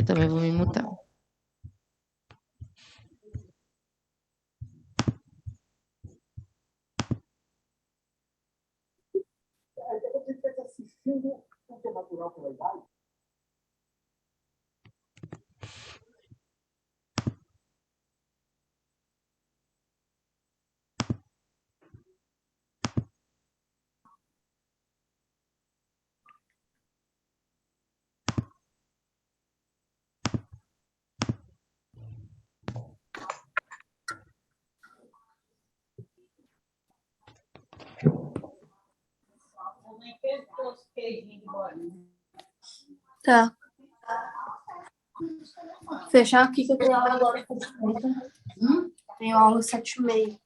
Também vou me mutar. Tá. Fechar aqui que eu tenho aula agora. Tenho aula às 7h30.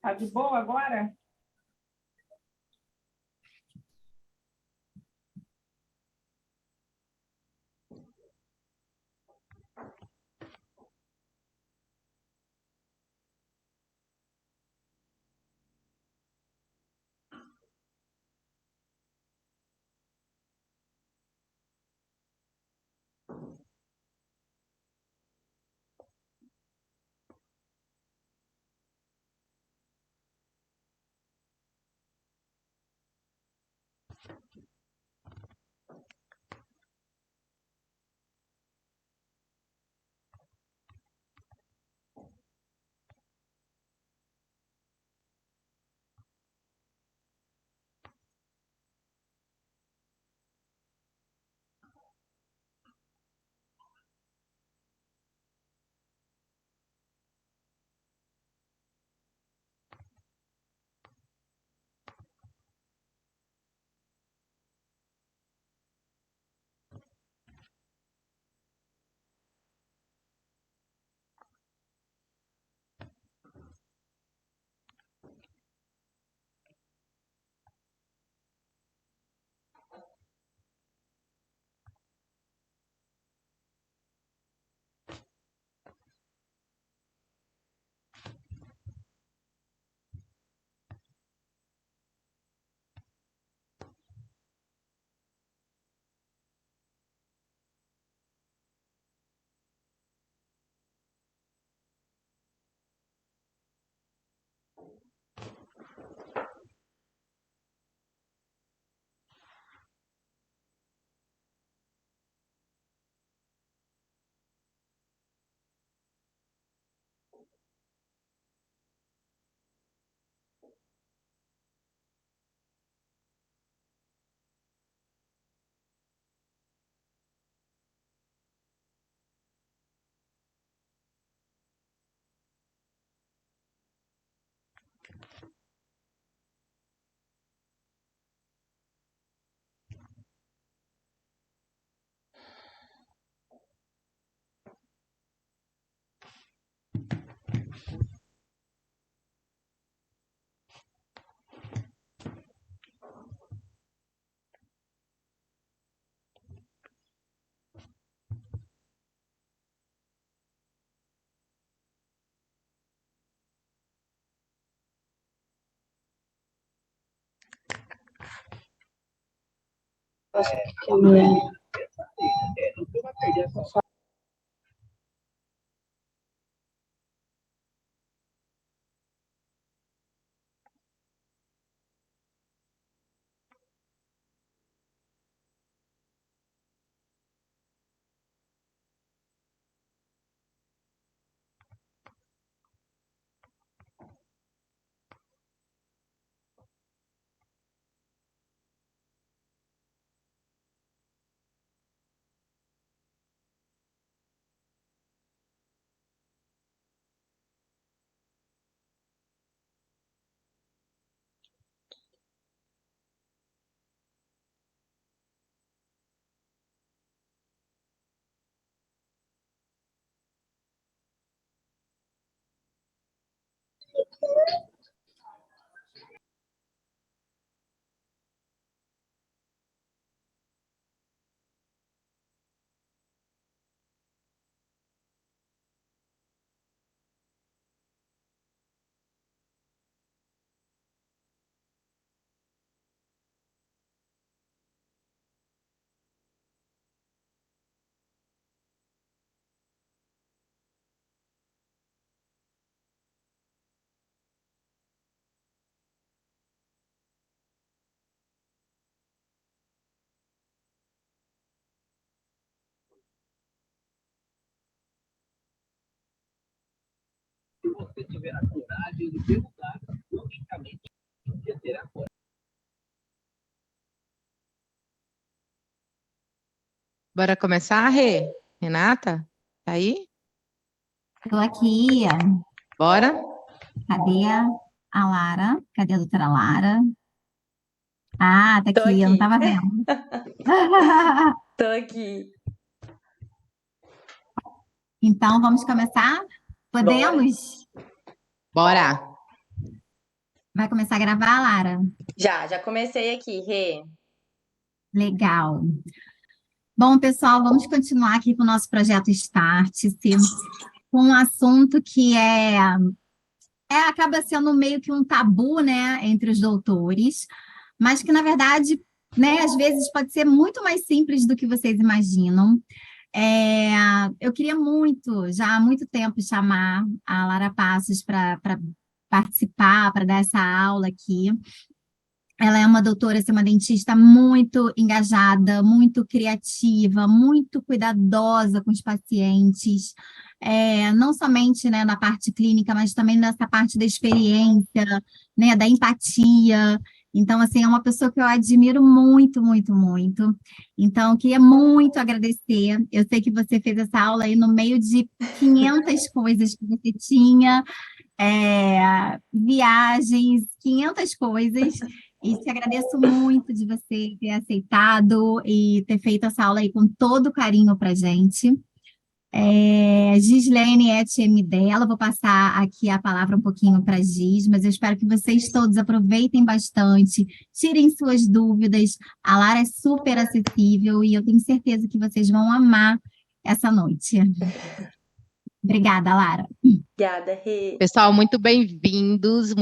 Tá de boa agora? Bora começar, Rê? Renata? Tá aí? Tô aqui. Bora? Cadê a Lara? Cadê a doutora Lara? Ah, tá Tô aqui, eu não aqui. tava vendo. Tô aqui. Então, vamos começar? Podemos? Bora! Vai começar a gravar, Lara? Já comecei aqui, Rê. Legal. Bom, pessoal, vamos continuar aqui com o nosso projeto Start-se, com um assunto que acaba sendo meio que um tabu, né, entre os doutores, mas que, na verdade, né, às vezes pode ser muito mais simples do que vocês imaginam. Eu queria muito, já há muito tempo, chamar a Lara Passos para participar, para dar essa aula aqui. Ela é uma doutora, assim, uma dentista muito engajada, muito criativa, muito cuidadosa com os pacientes, não somente, né, na parte clínica, mas também nessa parte da experiência, né, da empatia. Então, assim, é uma pessoa que eu admiro muito, muito, muito. Então, queria muito agradecer. Eu sei que você fez essa aula aí no meio de 500 coisas que você tinha, viagens, 500 coisas. E te agradeço muito de você ter aceitado e ter feito essa aula aí com todo carinho para gente. Gislene é time dela, vou passar aqui a palavra um pouquinho para a Gis, mas eu espero que vocês todos aproveitem bastante, tirem suas dúvidas. A Lara é super acessível e eu tenho certeza que vocês vão amar essa noite. Obrigada, Lara. Obrigada, Rê. Pessoal, muito bem-vindos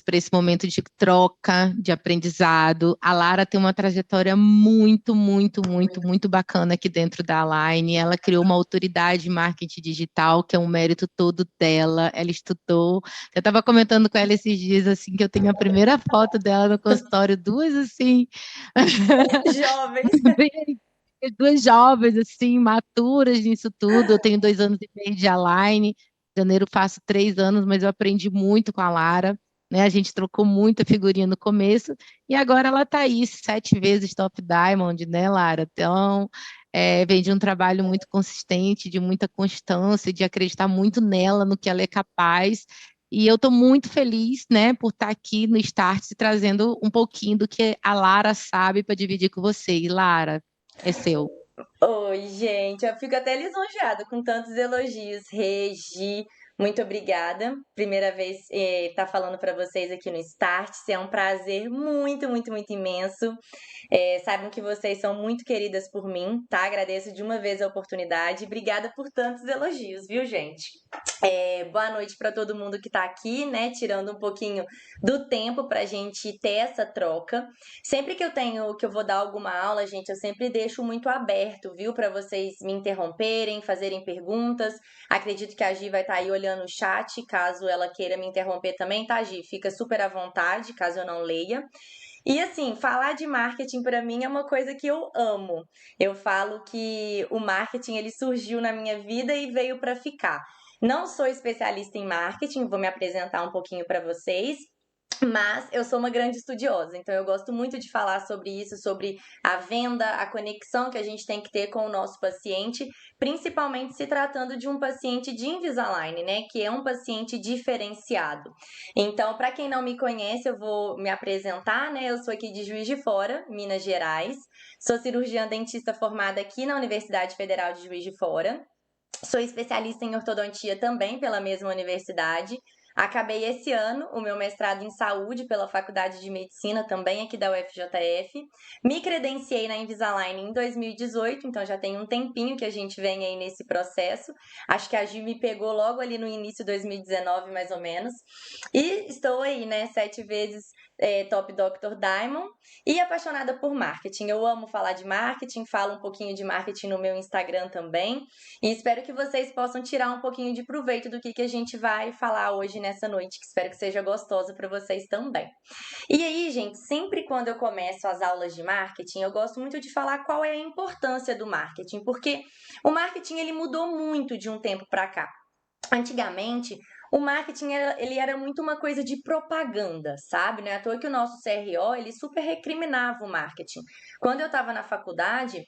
para esse momento de troca, de aprendizado. A Lara tem uma trajetória muito, muito, muito, muito bacana aqui dentro da Align. Ela criou uma autoridade em marketing digital, que é um mérito todo dela. Ela estudou. Eu estava comentando com ela esses dias, assim, que eu tenho a primeira foto dela no consultório, duas, assim... Jovens. Duas jovens, assim, maturas nisso tudo. Eu tenho 2 anos e meio de Align. Em janeiro faço 3 anos, mas eu aprendi muito com a Lara, né? A gente trocou muita figurinha no começo e agora ela está aí 7 vezes Top Diamond, né, Lara? Então, vem de um trabalho muito consistente, de muita constância, de acreditar muito nela, no que ela é capaz. E eu estou muito feliz, né, por estar aqui no Start, trazendo um pouquinho do que a Lara sabe para dividir com vocês. Lara, é seu. Oi, gente. Eu fico até lisonjeada com tantos elogios. Regi, muito obrigada. Primeira vez estar falando para vocês aqui no Start. É um prazer muito, muito, muito imenso. Saibam que vocês são muito queridas por mim, tá? Agradeço de uma vez a oportunidade. Obrigada por tantos elogios, viu, gente? Boa noite para todo mundo que está aqui, né? Tirando um pouquinho do tempo para a gente ter essa troca. Sempre que eu vou dar alguma aula, gente, eu sempre deixo muito aberto, viu? Para vocês me interromperem, fazerem perguntas. Acredito que a Gi vai estar aí olhando o chat, caso ela queira me interromper também, tá, Gi? Fica super à vontade, caso eu não leia. E assim, falar de marketing para mim é uma coisa que eu amo. Eu falo que o marketing ele surgiu na minha vida e veio para ficar. Não sou especialista em marketing, vou me apresentar um pouquinho para vocês. Mas eu sou uma grande estudiosa, então eu gosto muito de falar sobre isso, sobre a venda, a conexão que a gente tem que ter com o nosso paciente, principalmente se tratando de um paciente de Invisalign, né? Que é um paciente diferenciado. Então, para quem não me conhece, eu vou me apresentar, né? Eu sou aqui de Juiz de Fora, Minas Gerais. Sou cirurgiã dentista formada aqui na Universidade Federal de Juiz de Fora. Sou especialista em ortodontia também pela mesma universidade. Acabei esse ano o meu mestrado em saúde pela Faculdade de Medicina, também aqui da UFJF. Me credenciei na Invisalign em 2018, então já tem um tempinho que a gente vem aí nesse processo. Acho que a Gi me pegou logo ali no início de 2019, mais ou menos. E estou aí, né, 7 vezes Top Dr. Diamond e apaixonada por marketing. Eu amo falar de marketing, falo um pouquinho de marketing no meu Instagram também. E espero que vocês possam tirar um pouquinho de proveito do que a gente vai falar hoje nessa noite, que espero que seja gostosa para vocês também. E aí, gente, sempre quando eu começo as aulas de marketing, eu gosto muito de falar qual é a importância do marketing, porque o marketing ele mudou muito de um tempo para cá. Antigamente, o marketing ele era muito uma coisa de propaganda, sabe? Não é à toa que o nosso CRO ele super recriminava o marketing. Quando eu estava na faculdade,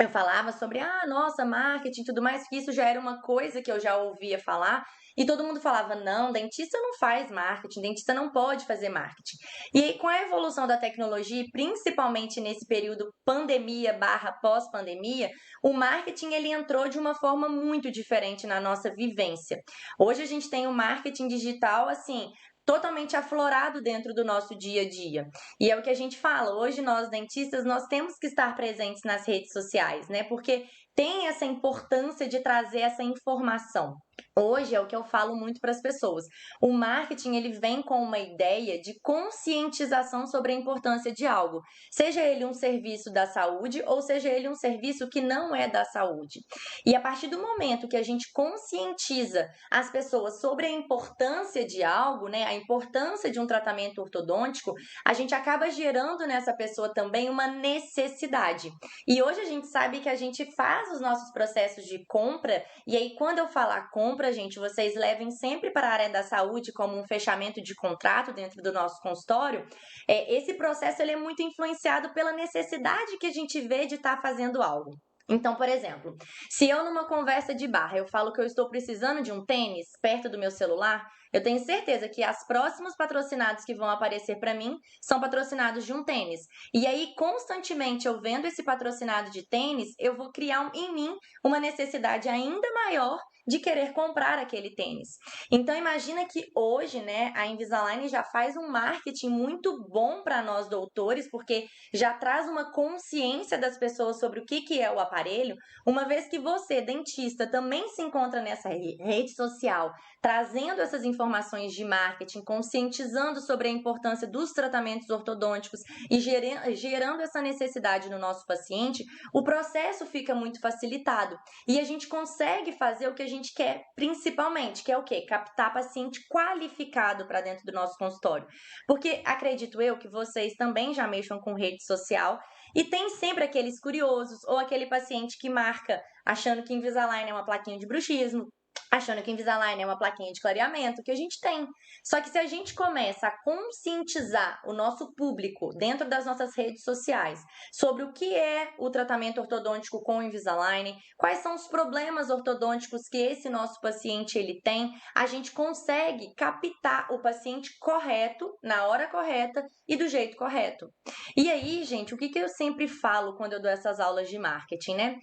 eu falava sobre, nossa, marketing e tudo mais, que isso já era uma coisa que eu já ouvia falar, e todo mundo falava, não, dentista não faz marketing, dentista não pode fazer marketing. E aí, com a evolução da tecnologia, principalmente nesse período pandemia / pós-pandemia, o marketing ele entrou de uma forma muito diferente na nossa vivência. Hoje a gente tem o marketing digital, assim, totalmente aflorado dentro do nosso dia a dia. E é o que a gente fala, hoje nós dentistas, nós temos que estar presentes nas redes sociais, né? Porque tem essa importância de trazer essa informação. Hoje é o que eu falo muito para as pessoas. O marketing ele vem com uma ideia de conscientização sobre a importância de algo, seja ele um serviço da saúde ou seja ele um serviço que não é da saúde. E a partir do momento que a gente conscientiza as pessoas sobre a importância de algo, né, a importância de um tratamento ortodôntico, a gente acaba gerando nessa pessoa também uma necessidade. E hoje a gente sabe que a gente faz os nossos processos de compra, e aí quando eu falar compra, gente, vocês levem sempre para a área da saúde como um fechamento de contrato dentro do nosso consultório. Esse processo ele é muito influenciado pela necessidade que a gente vê de estar fazendo algo. Então, por exemplo, se eu numa conversa de bar eu falo que eu estou precisando de um tênis perto do meu celular, eu tenho certeza que os próximos patrocinados que vão aparecer para mim são patrocinados de um tênis. E aí, constantemente eu vendo esse patrocinado de tênis, eu vou criar em mim uma necessidade ainda maior de querer comprar aquele tênis. Então, imagina que hoje, né, a Invisalign já faz um marketing muito bom para nós doutores, porque já traz uma consciência das pessoas sobre o que é o aparelho, uma vez que você, dentista, também se encontra nessa rede social, trazendo essas informações de marketing, conscientizando sobre a importância dos tratamentos ortodônticos e gerando essa necessidade no nosso paciente, o processo fica muito facilitado e a gente consegue fazer o que a gente quer, principalmente, que é o quê? Captar paciente qualificado para dentro do nosso consultório. Porque acredito eu que vocês também já mexam com rede social e tem sempre aqueles curiosos ou aquele paciente que marca achando que Invisalign é uma plaquinha de bruxismo, achando que Invisalign é uma plaquinha de clareamento, que a gente tem. Só que se a gente começa a conscientizar o nosso público dentro das nossas redes sociais sobre o que é o tratamento ortodôntico com Invisalign, quais são os problemas ortodônticos que esse nosso paciente ele tem, a gente consegue captar o paciente correto, na hora correta e do jeito correto. E aí, gente, o que eu sempre falo quando eu dou essas aulas de marketing, né?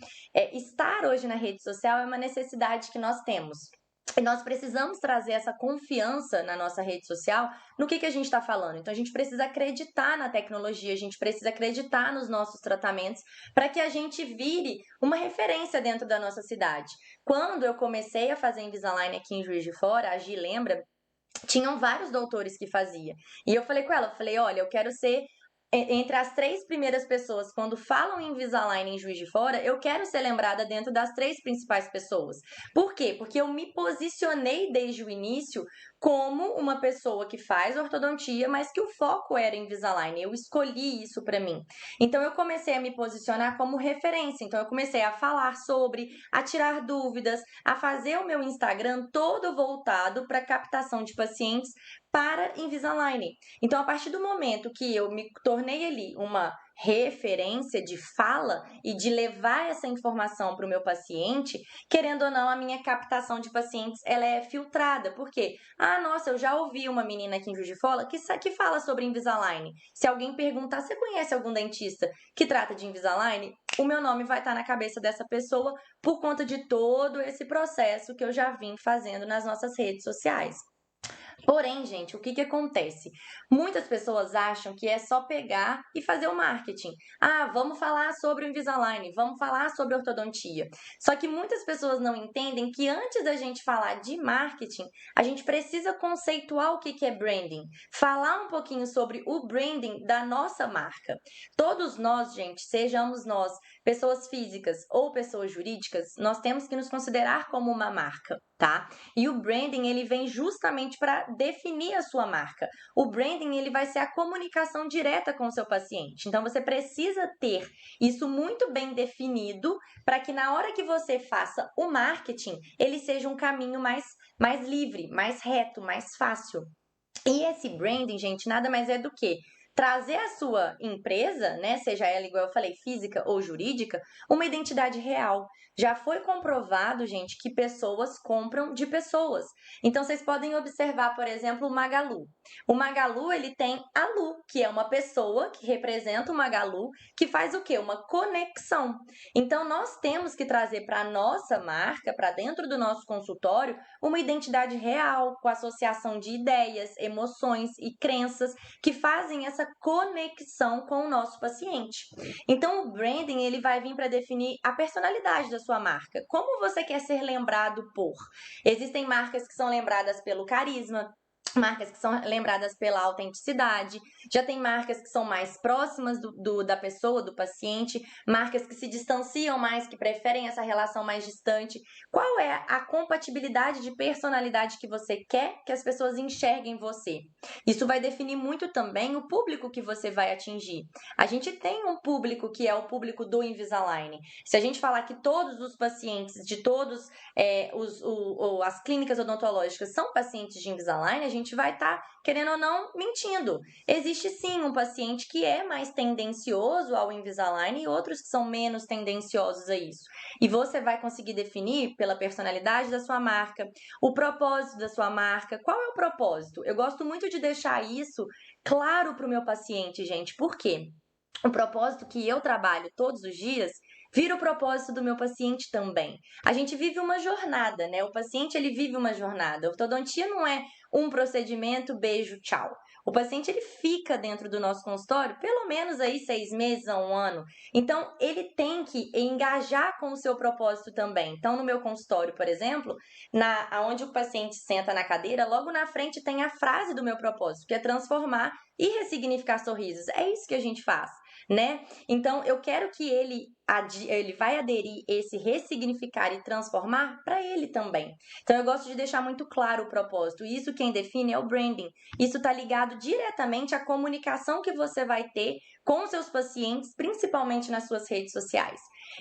Estar hoje na rede social é uma necessidade que nós temos. E nós precisamos trazer essa confiança na nossa rede social no que a gente está falando. Então, a gente precisa acreditar na tecnologia, a gente precisa acreditar nos nossos tratamentos para que a gente vire uma referência dentro da nossa cidade. Quando eu comecei a fazer Invisalign aqui em Juiz de Fora, a Gi lembra, tinham vários doutores que faziam. E eu falei com ela, olha, eu quero ser entre as 3 primeiras pessoas, quando falam em Invisalign em Juiz de Fora, eu quero ser lembrada dentro das 3 principais pessoas. Por quê? Porque eu me posicionei desde o início como uma pessoa que faz ortodontia, mas que o foco era Invisalign. Eu escolhi isso para mim. Então, eu comecei a me posicionar como referência. Então, eu comecei a falar sobre, a tirar dúvidas, a fazer o meu Instagram todo voltado para captação de pacientes para Invisalign. Então, a partir do momento que eu me tornei ali uma referência de fala e de levar essa informação para o meu paciente, querendo ou não, a minha captação de pacientes ela é filtrada. Por quê? Ah, nossa, eu já ouvi uma menina aqui em Juiz de Fora que fala sobre Invisalign. Se alguém perguntar, você conhece algum dentista que trata de Invisalign? O meu nome vai estar na cabeça dessa pessoa por conta de todo esse processo que eu já vim fazendo nas nossas redes sociais. Porém, gente, o que acontece? Muitas pessoas acham que é só pegar e fazer o marketing. Ah, vamos falar sobre o Invisalign, vamos falar sobre ortodontia. Só que muitas pessoas não entendem que antes da gente falar de marketing, a gente precisa conceituar o que é branding. Falar um pouquinho sobre o branding da nossa marca. Todos nós, gente, sejamos nós, pessoas físicas ou pessoas jurídicas, nós temos que nos considerar como uma marca, tá? E o branding, ele vem justamente para definir a sua marca. O branding, ele vai ser a comunicação direta com o seu paciente. Então, você precisa ter isso muito bem definido para que na hora que você faça o marketing, ele seja um caminho mais livre, mais reto, mais fácil. E esse branding, gente, nada mais é do que trazer a sua empresa, né, seja ela, igual eu falei, física ou jurídica, uma identidade real. Já foi comprovado, gente, que pessoas compram de pessoas. Então, vocês podem observar, por exemplo, o Magalu. O Magalu, ele tem a Lu, que é uma pessoa que representa o Magalu, que faz o quê? Uma conexão. Então, nós temos que trazer para a nossa marca, para dentro do nosso consultório, uma identidade real, com associação de ideias, emoções e crenças que fazem essa conexão com o nosso paciente. Então, o branding, ele vai vir para definir a personalidade da sua marca. Como você quer ser lembrado por? Existem marcas que são lembradas pelo carisma, marcas que são lembradas pela autenticidade, já tem marcas que são mais próximas da pessoa, do paciente, marcas que se distanciam mais, que preferem essa relação mais distante. Qual é a compatibilidade de personalidade que você quer que as pessoas enxerguem você? Isso vai definir muito também o público que você vai atingir. A gente tem um público que é o público do Invisalign. Se a gente falar que todos os pacientes de todos as clínicas odontológicas são pacientes de Invisalign, a gente vai estar, querendo ou não, mentindo. Existe sim um paciente que é mais tendencioso ao Invisalign e outros que são menos tendenciosos a isso. E você vai conseguir definir pela personalidade da sua marca, o propósito da sua marca. Qual é o propósito? Eu gosto muito de deixar isso claro para o meu paciente, gente. Por quê? O propósito que eu trabalho todos os dias vira o propósito do meu paciente também. A gente vive uma jornada, né? O paciente, ele vive uma jornada. A ortodontia não é um procedimento, beijo, tchau. O paciente, ele fica dentro do nosso consultório pelo menos aí 6 meses a 1 ano. Então, ele tem que engajar com o seu propósito também. Então, no meu consultório, por exemplo, onde o paciente senta na cadeira, logo na frente tem a frase do meu propósito, que é transformar e ressignificar sorrisos. É isso que a gente faz, né? Então, eu quero que ele vai aderir esse ressignificar e transformar para ele também. Então, eu gosto de deixar muito claro o propósito. E isso quem define é o branding. Isso está ligado diretamente à comunicação que você vai ter com os seus pacientes, principalmente nas suas redes sociais.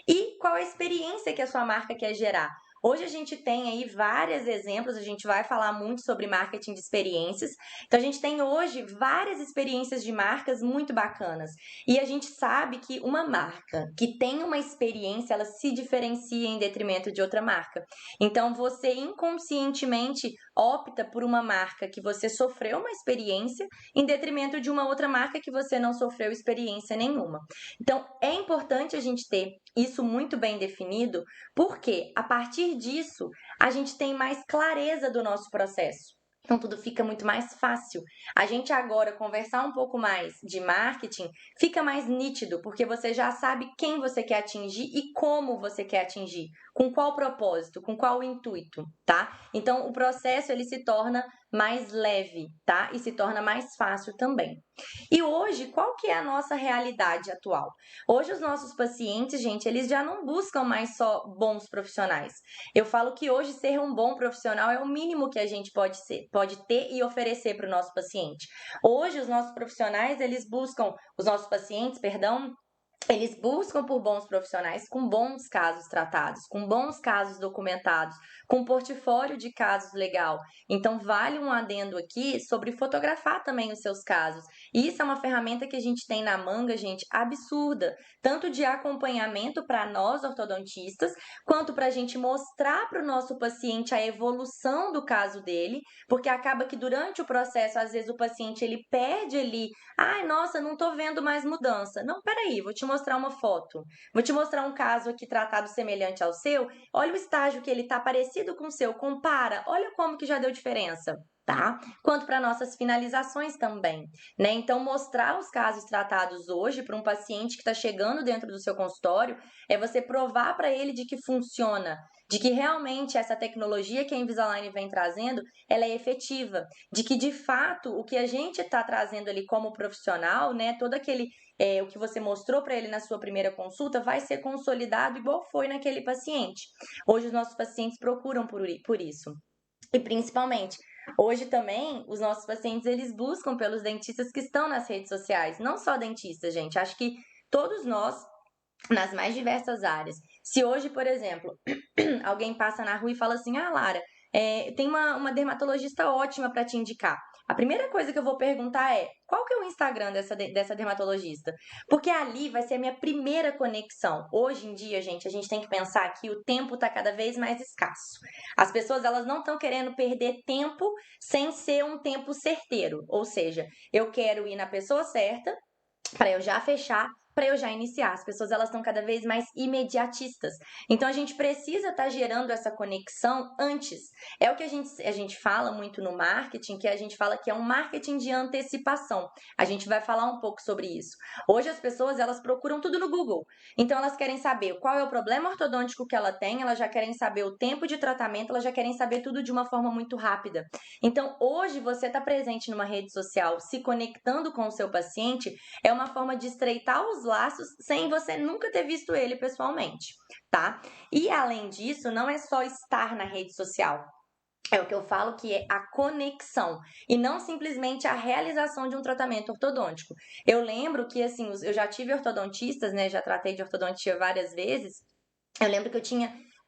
E qual a experiência que a sua marca quer gerar? Hoje a gente tem aí vários exemplos, a gente vai falar muito sobre marketing de experiências. Então, a gente tem hoje várias experiências de marcas muito bacanas. E a gente sabe que uma marca que tem uma experiência, ela se diferencia em detrimento de outra marca. Então, você inconscientemente opta por uma marca que você sofreu uma experiência em detrimento de uma outra marca que você não sofreu experiência nenhuma. Então, é importante a gente ter isso muito bem definido, porque a partir disso a gente tem mais clareza do nosso processo. Então, tudo fica muito mais fácil. A gente agora conversar um pouco mais de marketing fica mais nítido, porque você já sabe quem você quer atingir e como você quer atingir, com qual propósito, com qual intuito, tá? Então, o processo ele se torna mais leve, tá? E se torna mais fácil também. E hoje, qual que é a nossa realidade atual? Hoje, os nossos pacientes, gente, eles já não buscam mais só bons profissionais. Eu falo que hoje ser um bom profissional é o mínimo que a gente pode ter e oferecer para o nosso paciente. Hoje, os nossos profissionais, os nossos pacientes, perdão, eles buscam por bons profissionais com bons casos tratados, com bons casos documentados, com portfólio de casos legal. Então, vale um adendo aqui sobre fotografar também os seus casos. Isso é uma ferramenta que a gente tem na manga, gente, absurda, tanto de acompanhamento para nós ortodontistas, quanto para a gente mostrar para o nosso paciente a evolução do caso dele, porque acaba que durante o processo, às vezes o paciente ele perde ali, ai, nossa, não estou vendo mais mudança. Não, peraí, vou te mostrar uma foto. Vou te mostrar um caso aqui tratado semelhante ao seu. Olha o estágio que ele está parecido com o seu. Compara, olha como que já deu diferença, tá? Quanto para nossas finalizações também, né? Então, mostrar os casos tratados hoje para um paciente que está chegando dentro do seu consultório é você provar para ele de que funciona, de que realmente essa tecnologia que a Invisalign vem trazendo, ela é efetiva, de que de fato o que a gente está trazendo ali como profissional, né, todo aquele o que você mostrou para ele na sua primeira consulta vai ser consolidado igual foi naquele paciente. Hoje os nossos pacientes procuram por isso. E principalmente, hoje também, os nossos pacientes, eles buscam pelos dentistas que estão nas redes sociais. Não só dentistas, gente. Acho que todos nós, nas mais diversas áreas. Se hoje, por exemplo, alguém passa na rua e fala assim, ah, Lara, tem uma dermatologista ótima para te indicar. A primeira coisa que eu vou perguntar é, qual que é o Instagram dessa dermatologista? Porque ali vai ser a minha primeira conexão. Hoje em dia, gente, a gente tem que pensar que o tempo está cada vez mais escasso. As pessoas, elas não estão querendo perder tempo sem ser um tempo certeiro. Ou seja, eu quero ir na pessoa certa para eu já fechar, para eu já iniciar. As pessoas elas estão cada vez mais imediatistas. Então a gente precisa estar gerando essa conexão antes. É o que a gente fala muito no marketing, que a gente fala que é um marketing de antecipação. A gente vai falar um pouco sobre isso. Hoje as pessoas elas procuram tudo no Google. Então elas querem saber qual é o problema ortodôntico que ela tem, elas já querem saber o tempo de tratamento, elas já querem saber tudo de uma forma muito rápida. Então hoje você está presente numa rede social, se conectando com o seu paciente, é uma forma de estreitar os laços sem você nunca ter visto ele pessoalmente, tá? E além disso, não é só estar na rede social. É o que eu falo que é a conexão e não simplesmente a realização de um tratamento ortodôntico. Eu lembro que, assim, eu já tive ortodontistas, né? Já tratei de ortodontia várias vezes. Eu lembro que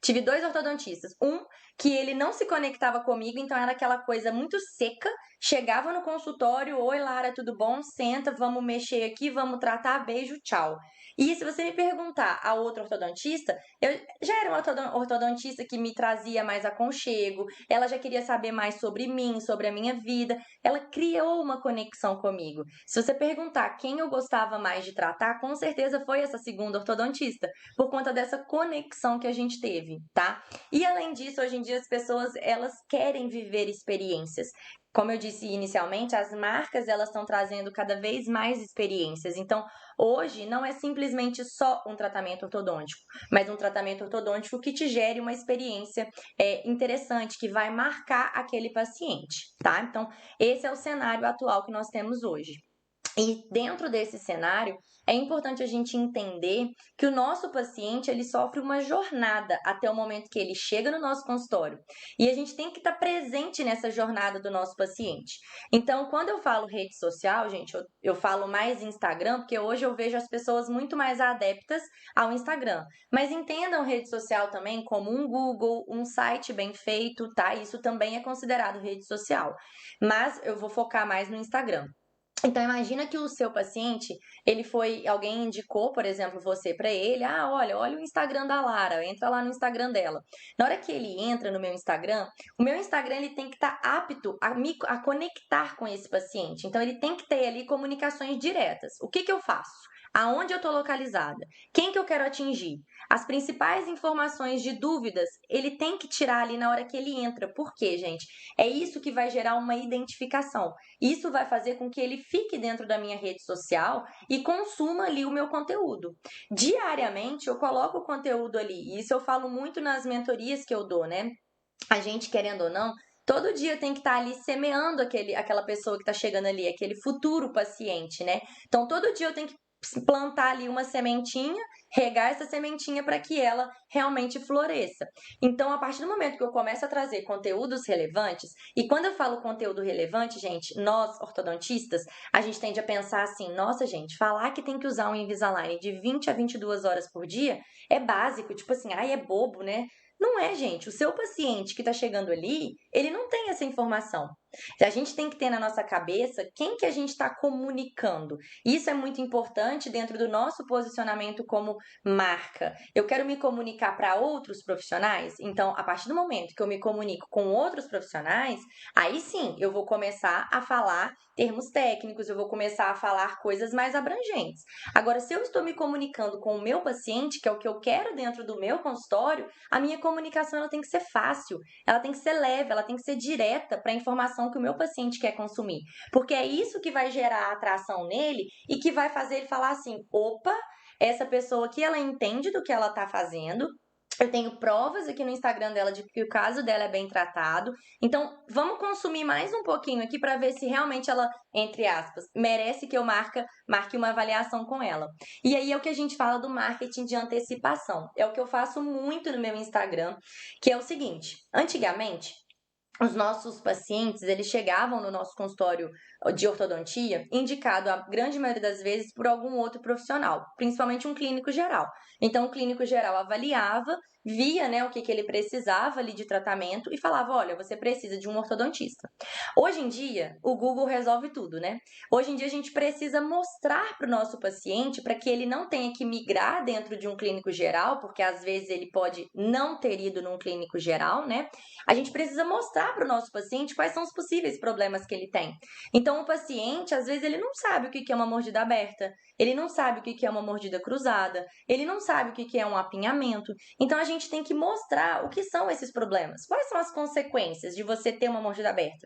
tive 2 ortodontistas. Um que ele não se conectava comigo, então era aquela coisa muito seca. Chegava no consultório, oi Lara, tudo bom? Senta, vamos mexer aqui, vamos tratar, beijo, tchau. E se você me perguntar a outra ortodontista, eu já era uma ortodontista que me trazia mais aconchego, ela já queria saber mais sobre mim, sobre a minha vida, ela criou uma conexão comigo. Se você perguntar quem eu gostava mais de tratar, com certeza foi essa segunda ortodontista, por conta dessa conexão que a gente teve, tá? E além disso, hoje em dia as pessoas, elas querem viver experiências. Como eu disse inicialmente, as marcas elas estão trazendo cada vez mais experiências. Então, hoje não é simplesmente só um tratamento ortodôntico, mas um tratamento ortodôntico que te gere uma experiência interessante, que vai marcar aquele paciente, tá? Então, esse é o cenário atual que nós temos hoje. E dentro desse cenário, é importante a gente entender que o nosso paciente, ele sofre uma jornada até o momento que ele chega no nosso consultório. E a gente tem que estar presente nessa jornada do nosso paciente. Então, quando eu falo rede social, gente, eu falo mais Instagram, porque hoje eu vejo as pessoas muito mais adeptas ao Instagram. Mas entendam rede social também como um Google, um site bem feito, tá? Isso também é considerado rede social. Mas eu vou focar mais no Instagram. Então, imagina que o seu paciente, alguém indicou, por exemplo, você para ele, olha o Instagram da Lara, entra lá no Instagram dela. Na hora que ele entra no meu Instagram, o meu Instagram ele tem que estar apto a conectar com esse paciente. Então, ele tem que ter ali comunicações diretas. O que eu faço? Aonde eu estou localizada? Quem que eu quero atingir? As principais informações de dúvidas, ele tem que tirar ali na hora que ele entra. Por quê, gente? É isso que vai gerar uma identificação. Isso vai fazer com que ele fique dentro da minha rede social e consuma ali o meu conteúdo. Diariamente, eu coloco o conteúdo ali. Isso eu falo muito nas mentorias que eu dou, né? A gente, querendo ou não, todo dia tem que estar ali semeando aquela pessoa que está chegando ali, aquele futuro paciente, né? Então, todo dia eu tenho que plantar ali uma sementinha, regar essa sementinha para que ela realmente floresça. Então, a partir do momento que eu começo a trazer conteúdos relevantes, e quando eu falo conteúdo relevante, gente, nós ortodontistas, a gente tende a pensar assim, nossa, gente, falar que tem que usar um Invisalign de 20 a 22 horas por dia é básico, tipo assim, é bobo, né? Não é, gente. O seu paciente que está chegando ali, ele não tem essa informação. A gente tem que ter na nossa cabeça quem que a gente está comunicando. Isso é muito importante dentro do nosso posicionamento como marca. Eu quero me comunicar para outros profissionais, então, a partir do momento que eu me comunico com outros profissionais, aí sim eu vou começar a falar termos técnicos, eu vou começar a falar coisas mais abrangentes. Agora, se eu estou me comunicando com o meu paciente, que é o que eu quero dentro do meu consultório, a minha comunicação ela tem que ser fácil, ela tem que ser leve, ela tem que ser direta para a informação que o meu paciente quer consumir. Porque é isso que vai gerar atração nele e que vai fazer ele falar assim: opa, essa pessoa aqui ela entende do que ela está fazendo. Eu tenho provas aqui no Instagram dela de que o caso dela é bem tratado. Então, vamos consumir mais um pouquinho aqui para ver se realmente ela, entre aspas, merece que eu marque uma avaliação com ela. E aí é o que a gente fala do marketing de antecipação. É o que eu faço muito no meu Instagram, que é o seguinte: antigamente, os nossos pacientes, eles chegavam no nosso consultório de ortodontia indicado a grande maioria das vezes por algum outro profissional, principalmente um clínico geral. Então, o clínico geral avaliava, via, né, o que ele precisava ali de tratamento e falava, olha, você precisa de um ortodontista. Hoje em dia, o Google resolve tudo, né? Hoje em dia, a gente precisa mostrar para o nosso paciente para que ele não tenha que migrar dentro de um clínico geral, porque às vezes ele pode não ter ido num clínico geral, né? A gente precisa mostrar para o nosso paciente quais são os possíveis problemas que ele tem. Então, o paciente, às vezes, ele não sabe o que é uma mordida aberta, ele não sabe o que é uma mordida cruzada, ele não sabe o que é um apinhamento. Então, a gente tem que mostrar o que são esses problemas. Quais são as consequências de você ter uma mordida aberta?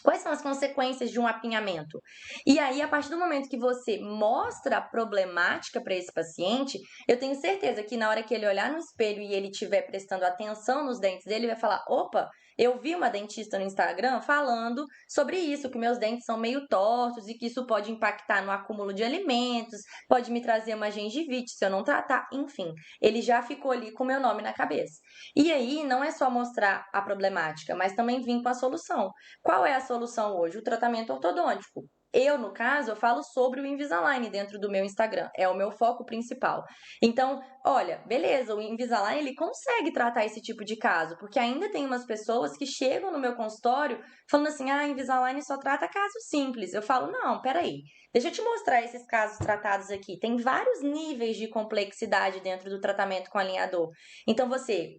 Quais são as consequências de um apinhamento? E aí, a partir do momento que você mostra a problemática para esse paciente, eu tenho certeza que na hora que ele olhar no espelho e ele estiver prestando atenção nos dentes dele, ele vai falar: opa, eu vi uma dentista no Instagram falando sobre isso, que meus dentes são meio tortos e que isso pode impactar no acúmulo de alimentos, pode me trazer uma gengivite se eu não tratar. Enfim, ele já ficou ali com o meu nome na cabeça. E aí, não é só mostrar a problemática, mas também vir com a solução. Qual é a solução hoje? O tratamento ortodôntico. Eu, no caso, eu falo sobre o Invisalign dentro do meu Instagram. É o meu foco principal. Então, olha, beleza, o Invisalign, ele consegue tratar esse tipo de caso, porque ainda tem umas pessoas que chegam no meu consultório falando assim, Invisalign só trata casos simples. Eu falo, não, peraí, deixa eu te mostrar esses casos tratados aqui. Tem vários níveis de complexidade dentro do tratamento com alinhador. Então, você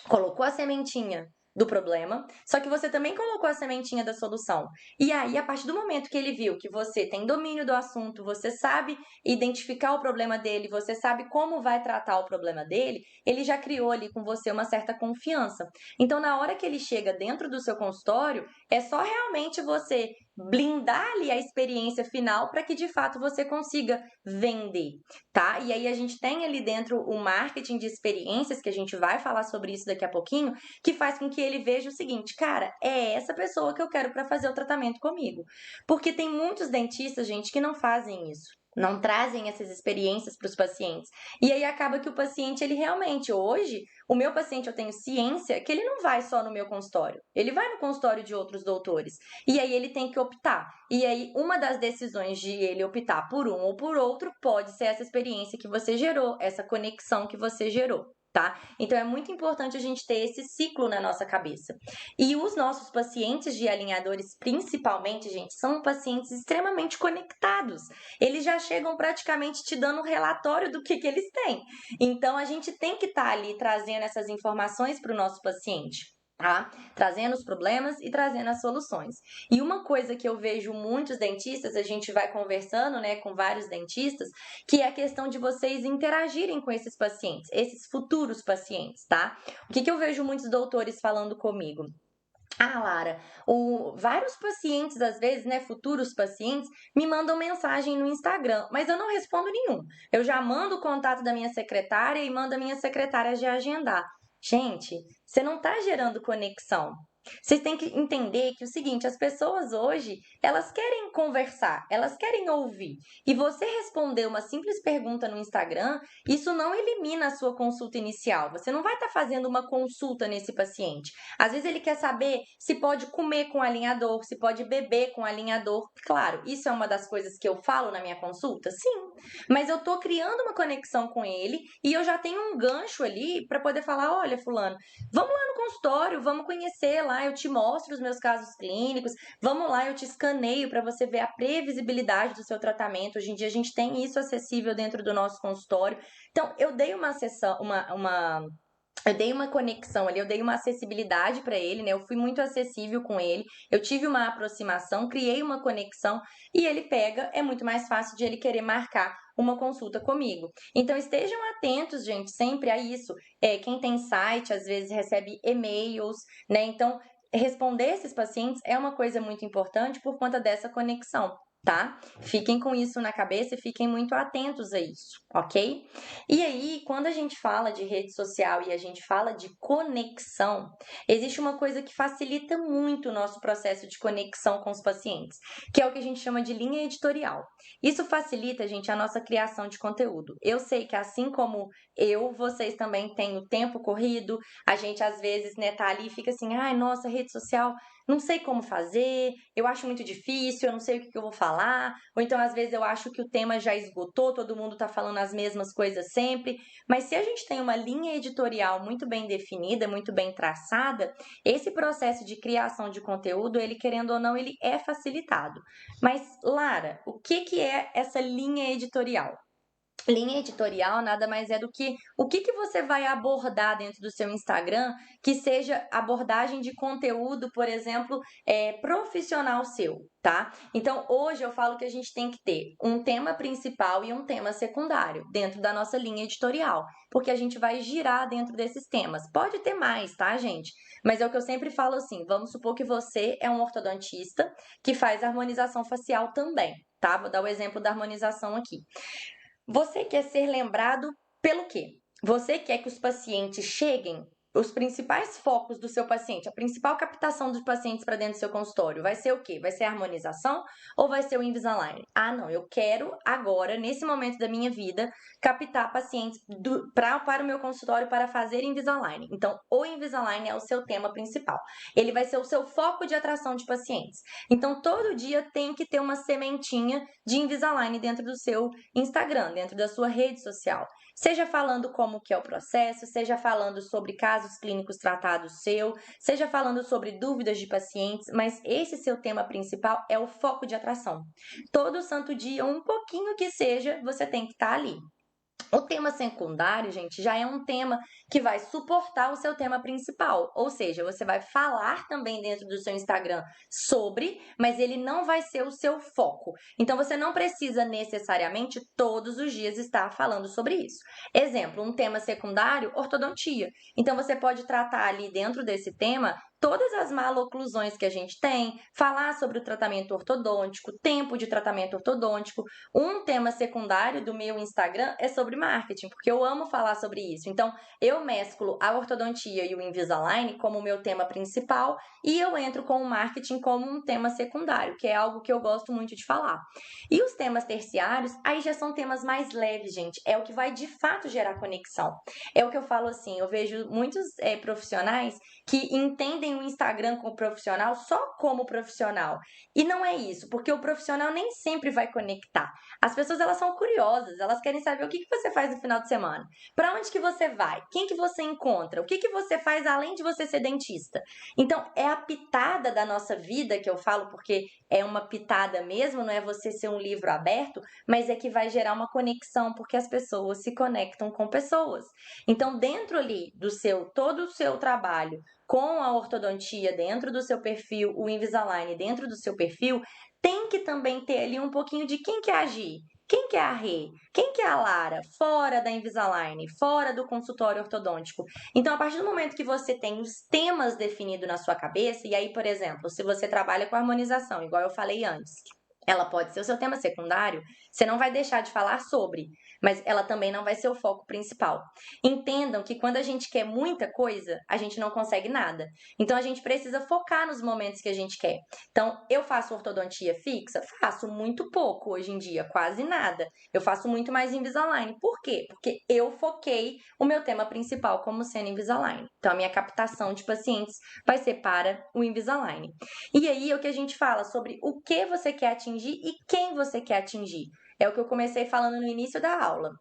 colocou a sementinha do problema, só que você também colocou a sementinha da solução. E aí, a partir do momento que ele viu que você tem domínio do assunto, você sabe identificar o problema dele, você sabe como vai tratar o problema dele, ele já criou ali com você uma certa confiança. Então, na hora que ele chega dentro do seu consultório, é só realmente você blindar ali a experiência final para que de fato você consiga vender, tá? E aí a gente tem ali dentro o marketing de experiências, que a gente vai falar sobre isso daqui a pouquinho, que faz com que ele veja o seguinte, cara, é essa pessoa que eu quero para fazer o tratamento comigo. Porque tem muitos dentistas, gente, que não fazem isso. Não trazem essas experiências para os pacientes. E aí acaba que o paciente, ele realmente, hoje, o meu paciente, eu tenho ciência que ele não vai só no meu consultório. Ele vai no consultório de outros doutores. E aí ele tem que optar. E aí uma das decisões de ele optar por um ou por outro pode ser essa experiência que você gerou, essa conexão que você gerou. tá? Então é muito importante a gente ter esse ciclo na nossa cabeça. E os nossos pacientes de alinhadores, principalmente, gente, são pacientes extremamente conectados. Eles já chegam praticamente te dando um relatório do que eles têm. Então a gente tem que estar ali trazendo essas informações para o nosso paciente. Tá? Trazendo os problemas e trazendo as soluções. E uma coisa que eu vejo muitos dentistas, a gente vai conversando, né, com vários dentistas, que é a questão de vocês interagirem com esses pacientes, esses futuros pacientes, tá? O que eu vejo muitos doutores falando comigo? Ah, Lara, vários pacientes, às vezes, né, futuros pacientes, me mandam mensagem no Instagram, mas eu não respondo nenhum. Eu já mando o contato da minha secretária e mando a minha secretária de agendar. Gente, você não está gerando conexão. Vocês têm que entender que é o seguinte, as pessoas hoje, elas querem conversar, elas querem ouvir. E você responder uma simples pergunta no Instagram, isso não elimina a sua consulta inicial. Você não vai estar fazendo uma consulta nesse paciente. Às vezes ele quer saber se pode comer com alinhador, se pode beber com alinhador. Claro, isso é uma das coisas que eu falo na minha consulta? Sim. Mas eu estou criando uma conexão com ele e eu já tenho um gancho ali para poder falar, olha, fulano, vamos lá no consultório, vamos conhecer lá, eu te mostro os meus casos clínicos, vamos lá, eu te escaneio para você ver a previsibilidade do seu tratamento. Hoje em dia a gente tem isso acessível dentro do nosso consultório. Então, eu dei uma sessão, eu dei uma conexão ali, eu dei uma acessibilidade para ele, né? Eu fui muito acessível com ele, eu tive uma aproximação, criei uma conexão e ele pega, é muito mais fácil de ele querer marcar uma consulta comigo. Então, estejam atentos, gente, sempre a isso. Quem tem site, às vezes, recebe e-mails, né? Então, responder esses pacientes é uma coisa muito importante por conta dessa conexão, tá? Fiquem com isso na cabeça e fiquem muito atentos a isso, ok? E aí, quando a gente fala de rede social e a gente fala de conexão, existe uma coisa que facilita muito o nosso processo de conexão com os pacientes, que é o que a gente chama de linha editorial. Isso facilita, gente, a nossa criação de conteúdo. Eu sei que assim como vocês também têm o tempo corrido, a gente às vezes, né, tá ali e fica assim, ai, nossa, rede social, não sei como fazer, eu acho muito difícil, eu não sei o que eu vou falar, ou então às vezes eu acho que o tema já esgotou, todo mundo tá falando as mesmas coisas sempre, mas se a gente tem uma linha editorial muito bem definida, muito bem traçada, esse processo de criação de conteúdo, ele querendo ou não, ele é facilitado. Mas, Lara, o que é essa linha editorial? Linha editorial nada mais é do que o que você vai abordar dentro do seu Instagram que seja abordagem de conteúdo, por exemplo, profissional seu, tá? Então, hoje eu falo que a gente tem que ter um tema principal e um tema secundário dentro da nossa linha editorial, porque a gente vai girar dentro desses temas. Pode ter mais, tá, gente? Mas é o que eu sempre falo assim, vamos supor que você é um ortodontista que faz harmonização facial também, tá? Vou dar o exemplo da harmonização aqui. Você quer ser lembrado pelo quê? Você quer que os pacientes cheguem, os principais focos do seu paciente, a principal captação dos pacientes para dentro do seu consultório, vai ser o quê? Vai ser a harmonização ou vai ser o Invisalign? Ah, não, eu quero agora, nesse momento da minha vida, captar pacientes para o meu consultório para fazer Invisalign. Então, o Invisalign é o seu tema principal. Ele vai ser o seu foco de atração de pacientes. Então, todo dia tem que ter uma sementinha de Invisalign dentro do seu Instagram, dentro da sua rede social. Seja falando como que é o processo, seja falando sobre casos clínicos tratados seu, seja falando sobre dúvidas de pacientes, mas esse seu tema principal é o foco de atração. Todo santo dia, um pouquinho que seja, você tem que estar ali. O tema secundário, gente, já é um tema que vai suportar o seu tema principal. Ou seja, você vai falar também dentro do seu Instagram sobre, mas ele não vai ser o seu foco. Então, você não precisa necessariamente todos os dias estar falando sobre isso. Exemplo, um tema secundário, ortodontia. Então, você pode tratar ali dentro desse tema todas as maloclusões que a gente tem, falar sobre o tratamento ortodôntico, tempo de tratamento ortodôntico. Um tema secundário do meu Instagram é sobre marketing, porque eu amo falar sobre isso. Então, eu mesclo a ortodontia e o Invisalign como meu tema principal e eu entro com o marketing como um tema secundário, que é algo que eu gosto muito de falar. E os temas terciários, aí já são temas mais leves, gente. É o que vai de fato gerar conexão. É o que eu falo assim, eu vejo muitos profissionais que entendem tem um Instagram como profissional só como profissional. E não é isso, porque o profissional nem sempre vai conectar. As pessoas, elas são curiosas, elas querem saber o que você faz no final de semana. Para onde que você vai? Quem que você encontra? O que você faz além de você ser dentista? Então, é a pitada da nossa vida que eu falo, porque é uma pitada mesmo, não é você ser um livro aberto, mas é que vai gerar uma conexão, porque as pessoas se conectam com pessoas. Então, dentro ali do todo o seu trabalho com a ortodontia, dentro do seu perfil, o Invisalign dentro do seu perfil, tem que também ter ali um pouquinho de quem quer agir. Quem que é a Rê? Quem que é a Lara? Fora da Invisalign, fora do consultório ortodôntico. Então, a partir do momento que você tem os temas definidos na sua cabeça, e aí, por exemplo, se você trabalha com harmonização, igual eu falei antes, ela pode ser o seu tema secundário, você não vai deixar de falar sobre, mas ela também não vai ser o foco principal. Entendam que quando a gente quer muita coisa, a gente não consegue nada. Então, a gente precisa focar nos momentos que a gente quer. Então, eu faço ortodontia fixa? Faço muito pouco hoje em dia, quase nada. Eu faço muito mais Invisalign. Por quê? Porque eu foquei o meu tema principal como sendo Invisalign. Então, a minha captação de pacientes vai ser para o Invisalign. E aí é o que a gente fala sobre o que você quer atingir e quem você quer atingir. É o que eu comecei falando no início da aula.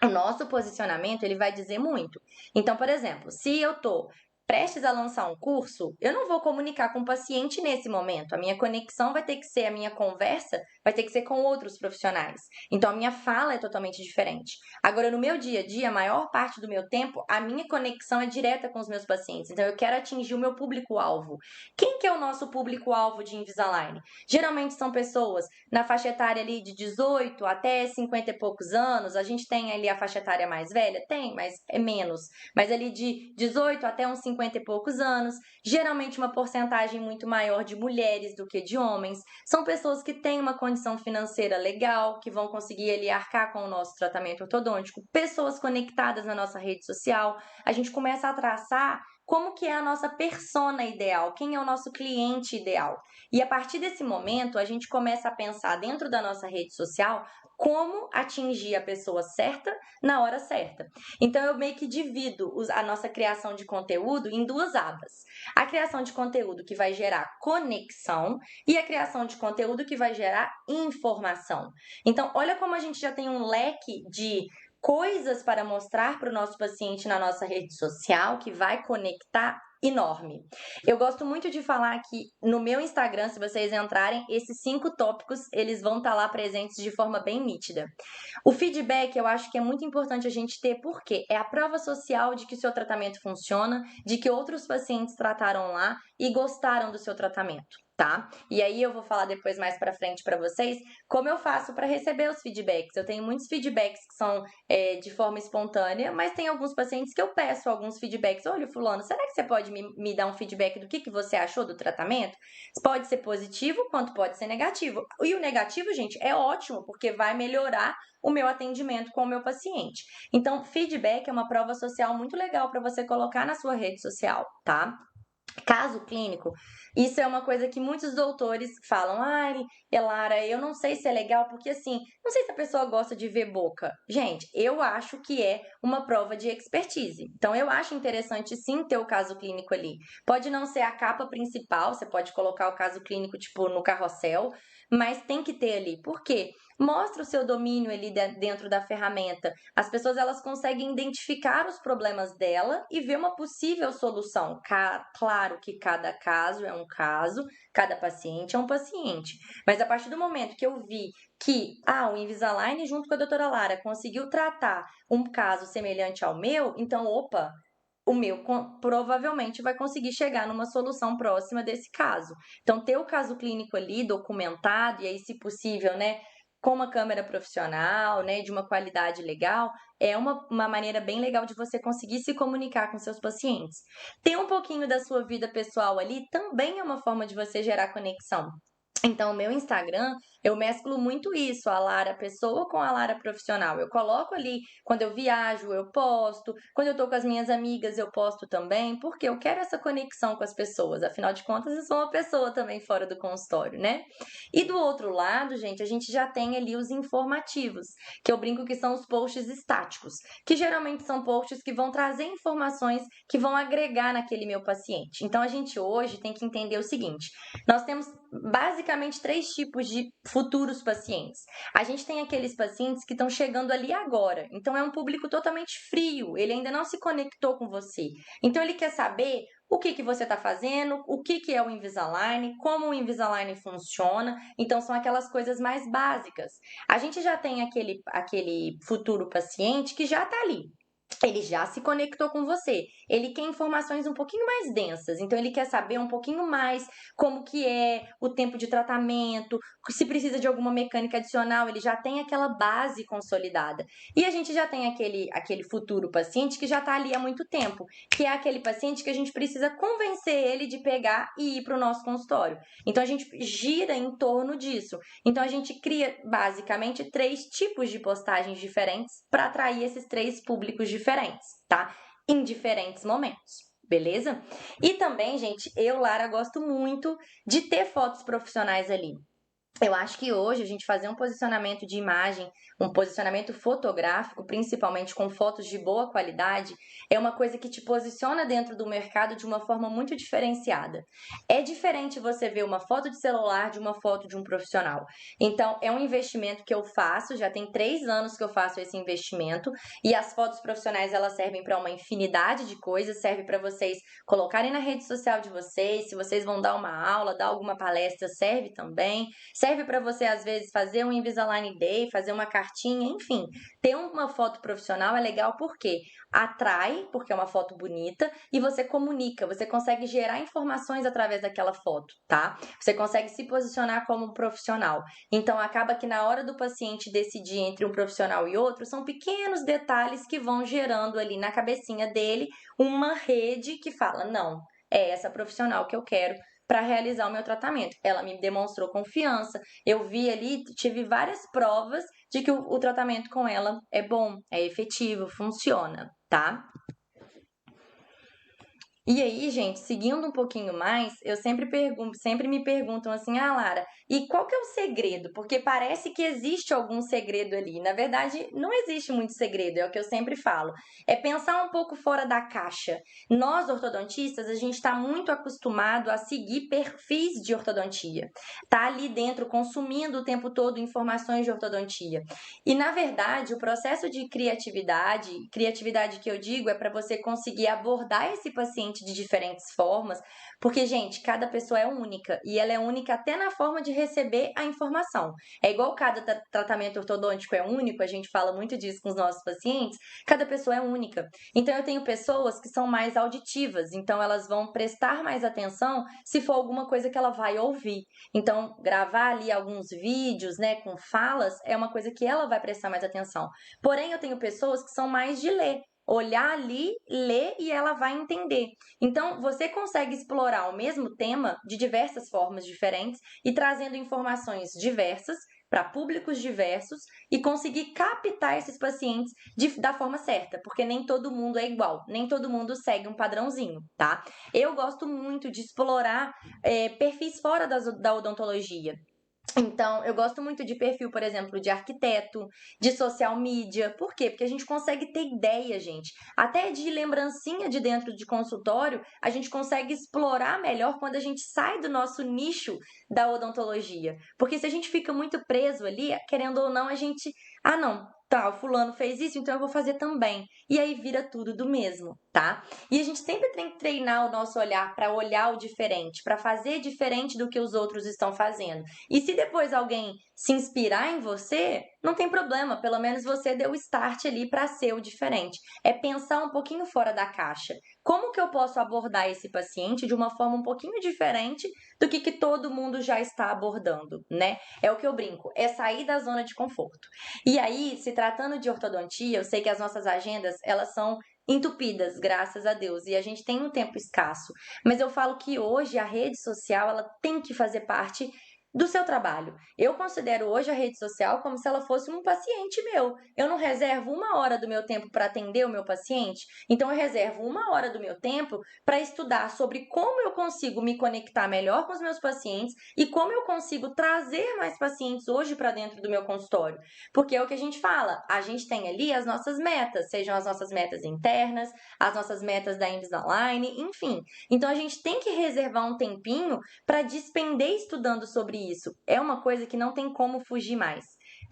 O nosso posicionamento, ele vai dizer muito. Então, por exemplo, se eu tô prestes a lançar um curso, eu não vou comunicar com o paciente nesse momento. A minha conexão vai ter que ser, a minha conversa vai ter que ser com outros profissionais. Então, a minha fala é totalmente diferente. Agora, no meu dia a dia, a maior parte do meu tempo, a minha conexão é direta com os meus pacientes. Então, eu quero atingir o meu público-alvo. Quem que é o nosso público-alvo de Invisalign? Geralmente são pessoas na faixa etária ali de 18 até 50 e poucos anos. A gente tem ali a faixa etária mais velha? Tem, mas é menos. Mas ali de 18 até uns 50 e poucos anos, geralmente uma porcentagem muito maior de mulheres do que de homens. São pessoas que têm uma condição financeira legal, que vão conseguir ali arcar com o nosso tratamento ortodôntico, pessoas conectadas na nossa rede social. A gente começa a traçar como que é a nossa persona ideal, quem é o nosso cliente ideal. E a partir desse momento, a gente começa a pensar dentro da nossa rede social como atingir a pessoa certa na hora certa. Então, eu meio que divido a nossa criação de conteúdo em duas abas. A criação de conteúdo que vai gerar conexão e a criação de conteúdo que vai gerar informação. Então, olha como a gente já tem um leque de coisas para mostrar para o nosso paciente na nossa rede social que vai conectar enorme. Eu gosto muito de falar que no meu Instagram, se vocês entrarem, esses 5 tópicos, eles vão estar lá presentes de forma bem nítida. O feedback, eu acho que é muito importante a gente ter, porque é a prova social de que o seu tratamento funciona, de que outros pacientes trataram lá e gostaram do seu tratamento, tá? E aí eu vou falar depois mais pra frente pra vocês como eu faço para receber os feedbacks. Eu tenho muitos feedbacks que são de forma espontânea, mas tem alguns pacientes que eu peço alguns feedbacks. Olha, fulano, será que você pode me dar um feedback do que você achou do tratamento? Pode ser positivo, quanto pode ser negativo. E o negativo, gente, é ótimo, porque vai melhorar o meu atendimento com o meu paciente. Então, feedback é uma prova social muito legal para você colocar na sua rede social, tá? Caso clínico, isso é uma coisa que muitos doutores falam, ai, Elara, eu não sei se é legal, porque assim, não sei se a pessoa gosta de ver boca. Gente, eu acho que é uma prova de expertise. Então, eu acho interessante sim ter o caso clínico ali. Pode não ser a capa principal, você pode colocar o caso clínico, tipo, no carrossel, mas tem que ter ali. Por quê? Mostra o seu domínio ali dentro da ferramenta. As pessoas, elas conseguem identificar os problemas dela e ver uma possível solução. Claro que cada caso é um caso, cada paciente é um paciente. Mas a partir do momento que eu vi que o Invisalign, junto com a doutora Lara, conseguiu tratar um caso semelhante ao meu, então, opa, o meu provavelmente vai conseguir chegar numa solução próxima desse caso. Então, ter o caso clínico ali documentado, e aí, se possível, né, com uma câmera profissional, né, de uma qualidade legal, é uma maneira bem legal de você conseguir se comunicar com seus pacientes. Ter um pouquinho da sua vida pessoal ali também é uma forma de você gerar conexão. Então, o meu Instagram, eu mesclo muito isso, a Lara pessoa com a Lara profissional. Eu coloco ali, quando eu viajo, eu posto, quando eu tô com as minhas amigas, eu posto também, porque eu quero essa conexão com as pessoas. Afinal de contas, eu sou uma pessoa também fora do consultório, né? E do outro lado, gente, a gente já tem ali os informativos, que eu brinco que são os posts estáticos, que geralmente são posts que vão trazer informações que vão agregar naquele meu paciente. Então, a gente hoje tem que entender o seguinte: nós temos basicamente 3 tipos de futuros pacientes. A gente tem aqueles pacientes que estão chegando ali agora, então é um público totalmente frio, ele ainda não se conectou com você. Então ele quer saber o que você está fazendo, o que é o Invisalign, como o Invisalign funciona. Então são aquelas coisas mais básicas. A gente já tem aquele futuro paciente que já está ali. Ele já se conectou com você. Ele quer informações um pouquinho mais densas. Então, ele quer saber um pouquinho mais como que é o tempo de tratamento, se precisa de alguma mecânica adicional. Ele já tem aquela base consolidada. E a gente já tem aquele futuro paciente que já está ali há muito tempo, que é aquele paciente que a gente precisa convencer ele de pegar e ir para o nosso consultório. Então, a gente gira em torno disso. Então, a gente cria, basicamente, 3 tipos de postagens diferentes para atrair esses 3 públicos diferentes, tá? Em diferentes momentos, beleza? E também, gente, eu, Lara, gosto muito de ter fotos profissionais ali. Eu acho que hoje a gente fazer um posicionamento de imagem, um posicionamento fotográfico, principalmente com fotos de boa qualidade, é uma coisa que te posiciona dentro do mercado de uma forma muito diferenciada. É diferente você ver uma foto de celular de uma foto de um profissional. Então, é um investimento que eu faço, já tem 3 anos que eu faço esse investimento, e as fotos profissionais elas servem para uma infinidade de coisas, serve para vocês colocarem na rede social de vocês, se vocês vão dar uma aula, dar alguma palestra, serve também. Serve para você, às vezes, fazer um Invisalign Day, fazer uma cartinha, enfim. Ter uma foto profissional é legal porque atrai, porque é uma foto bonita, e você comunica, você consegue gerar informações através daquela foto, tá? Você consegue se posicionar como um profissional. Então, acaba que na hora do paciente decidir entre um profissional e outro, são pequenos detalhes que vão gerando ali na cabecinha dele uma rede que fala, não, é essa profissional que eu quero para realizar o meu tratamento. Ela me demonstrou confiança, eu vi ali, tive várias provas de que o tratamento com ela é bom, é efetivo, funciona, tá? E aí, gente, seguindo um pouquinho mais, eu sempre me perguntam assim, Lara, e qual que é o segredo? Porque parece que existe algum segredo ali. Na verdade, não existe muito segredo, é o que eu sempre falo. É pensar um pouco fora da caixa. Nós, ortodontistas, a gente está muito acostumado a seguir perfis de ortodontia. Tá ali dentro, consumindo o tempo todo informações de ortodontia. E, na verdade, o processo de criatividade que eu digo é para você conseguir abordar esse paciente de diferentes formas, porque, gente, cada pessoa é única e ela é única até na forma de receber a informação. É igual cada tratamento ortodôntico é único, a gente fala muito disso com os nossos pacientes, cada pessoa é única. Então, eu tenho pessoas que são mais auditivas, então elas vão prestar mais atenção se for alguma coisa que ela vai ouvir. Então, gravar ali alguns vídeos, né, com falas, é uma coisa que ela vai prestar mais atenção. Porém, eu tenho pessoas que são mais de ler. Olhar ali, ler e ela vai entender. Então, você consegue explorar o mesmo tema de diversas formas diferentes e trazendo informações diversas para públicos diversos e conseguir captar esses pacientes da forma certa, porque nem todo mundo é igual, nem todo mundo segue um padrãozinho, tá? Eu gosto muito de explorar perfis fora da odontologia. Então, eu gosto muito de perfil, por exemplo, de arquiteto, de social media. Por quê? Porque a gente consegue ter ideia, gente. Até de lembrancinha de dentro de consultório, a gente consegue explorar melhor quando a gente sai do nosso nicho da odontologia. Porque se a gente fica muito preso ali, querendo ou não, a gente... Ah, não, tá, o fulano fez isso, então eu vou fazer também. E aí vira tudo do mesmo, tá? E a gente sempre tem que treinar o nosso olhar para olhar o diferente, para fazer diferente do que os outros estão fazendo. E se depois alguém se inspirar em você, não tem problema, pelo menos você deu o start ali para ser o diferente. É pensar um pouquinho fora da caixa. Como que eu posso abordar esse paciente de uma forma um pouquinho diferente do que todo mundo já está abordando, né? É o que eu brinco, é sair da zona de conforto. E aí, se tratando de ortodontia, eu sei que as nossas agendas, elas são entupidas, graças a Deus, e a gente tem um tempo escasso. Mas eu falo que hoje a rede social, ela tem que fazer parte do seu trabalho. Eu considero hoje a rede social como se ela fosse um paciente meu. Eu não reservo 1 hora do meu tempo para atender o meu paciente, então eu reservo 1 hora do meu tempo para estudar sobre como eu consigo me conectar melhor com os meus pacientes e como eu consigo trazer mais pacientes hoje para dentro do meu consultório. Porque é o que a gente fala, a gente tem ali as nossas metas, sejam as nossas metas internas, as nossas metas da Invisalign, enfim. Então a gente tem que reservar um tempinho para despender estudando sobre isso. É uma coisa que não tem como fugir mais,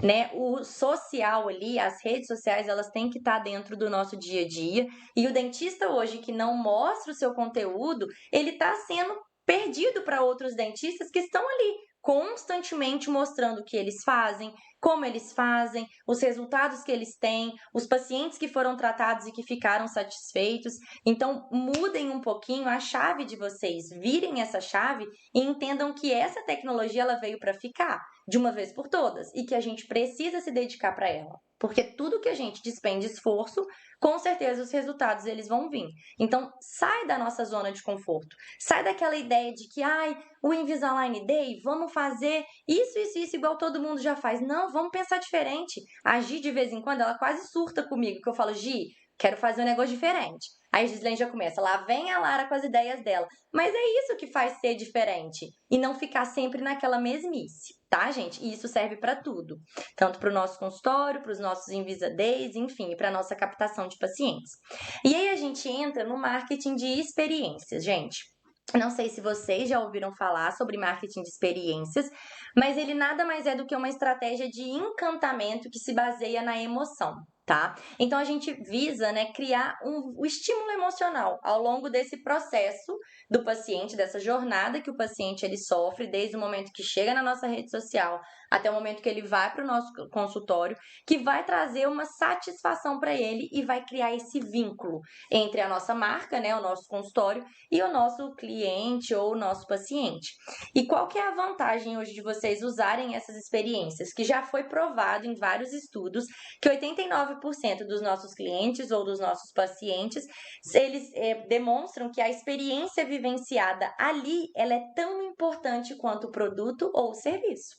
né? O social ali, as redes sociais, elas têm que estar dentro do nosso dia a dia. E o dentista hoje que não mostra o seu conteúdo, ele está sendo perdido para outros dentistas que estão ali constantemente mostrando o que eles fazem, como eles fazem, os resultados que eles têm, os pacientes que foram tratados e que ficaram satisfeitos. Então, mudem um pouquinho a chave de vocês, virem essa chave e entendam que essa tecnologia ela veio para ficar de uma vez por todas e que a gente precisa se dedicar para ela. Porque tudo que a gente despende esforço, com certeza os resultados eles vão vir. Então, sai da nossa zona de conforto. Sai daquela ideia de que, o Invisalign Day, vamos fazer isso, igual todo mundo já faz. Não, vamos pensar diferente. A Gi, de vez em quando, ela quase surta comigo, que eu falo, Gi, quero fazer um negócio diferente. Aí a Gislaine já começa, lá vem a Lara com as ideias dela. Mas é isso que faz ser diferente. E não ficar sempre naquela mesmice, tá, gente? E isso serve para tudo. Tanto para o nosso consultório, para os nossos Invisa Days, enfim, para a nossa captação de pacientes. E aí a gente entra no marketing de experiências, gente. Não sei se vocês já ouviram falar sobre marketing de experiências, mas ele nada mais é do que uma estratégia de encantamento que se baseia na emoção, tá? Então a gente visa, né, criar o estímulo emocional ao longo desse processo do paciente, dessa jornada que o paciente ele sofre desde o momento que chega na nossa rede social até o momento que ele vai para o nosso consultório, que vai trazer uma satisfação para ele e vai criar esse vínculo entre a nossa marca, né, o nosso consultório e o nosso cliente ou o nosso paciente. E qual que é a vantagem hoje de vocês usarem essas experiências? Que já foi provado em vários estudos que 89% dos nossos clientes ou dos nossos pacientes, eles demonstram que a experiência vivenciada ali, ela é tão importante quanto o produto ou o serviço.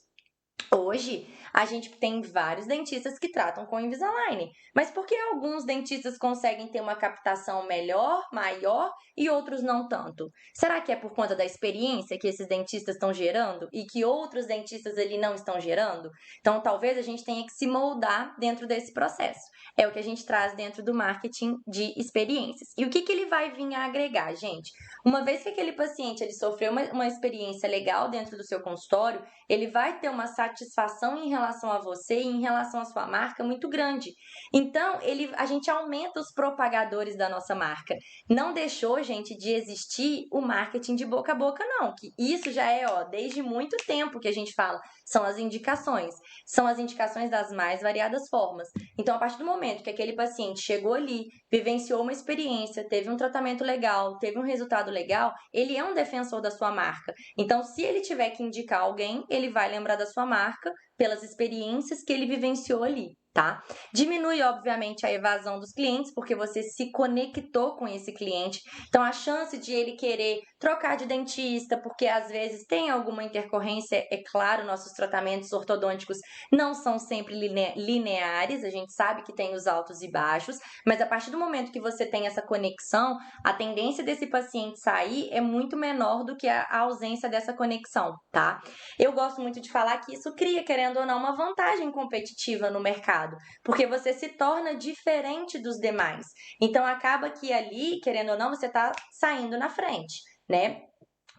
Hoje, a gente tem vários dentistas que tratam com Invisalign, mas por que alguns dentistas conseguem ter uma captação melhor, maior e outros não tanto? Será que é por conta da experiência que esses dentistas estão gerando e que outros dentistas ali não estão gerando? Então, talvez a gente tenha que se moldar dentro desse processo. É o que a gente traz dentro do marketing de experiências. E o que ele vai vir a agregar, gente? Uma vez que aquele paciente ele sofreu uma experiência legal dentro do seu consultório, ele vai ter uma satisfação em relação a você e em relação à sua marca muito grande. Então, a gente aumenta os propagadores da nossa marca. Não deixou, gente, de existir o marketing de boca a boca, não. Que isso já é, desde muito tempo que a gente fala. São as indicações. São as indicações das mais variadas formas. Então, a partir do momento que aquele paciente chegou ali, vivenciou uma experiência, teve um tratamento legal, teve um resultado legal, ele é um defensor da sua marca. Então, se ele tiver que indicar alguém, ele vai lembrar da sua marca pelas experiências que ele vivenciou ali, tá? Diminui, obviamente, a evasão dos clientes, porque você se conectou com esse cliente. Então, a chance de ele querer trocar de dentista, porque às vezes tem alguma intercorrência, é claro, nossos tratamentos ortodônticos não são sempre lineares, a gente sabe que tem os altos e baixos, mas a partir do momento que você tem essa conexão, a tendência desse paciente sair é muito menor do que a ausência dessa conexão, tá? Eu gosto muito de falar que isso cria, querendo ou não, uma vantagem competitiva no mercado, porque você se torna diferente dos demais. Então, acaba que ali, querendo ou não, você está saindo na frente, né?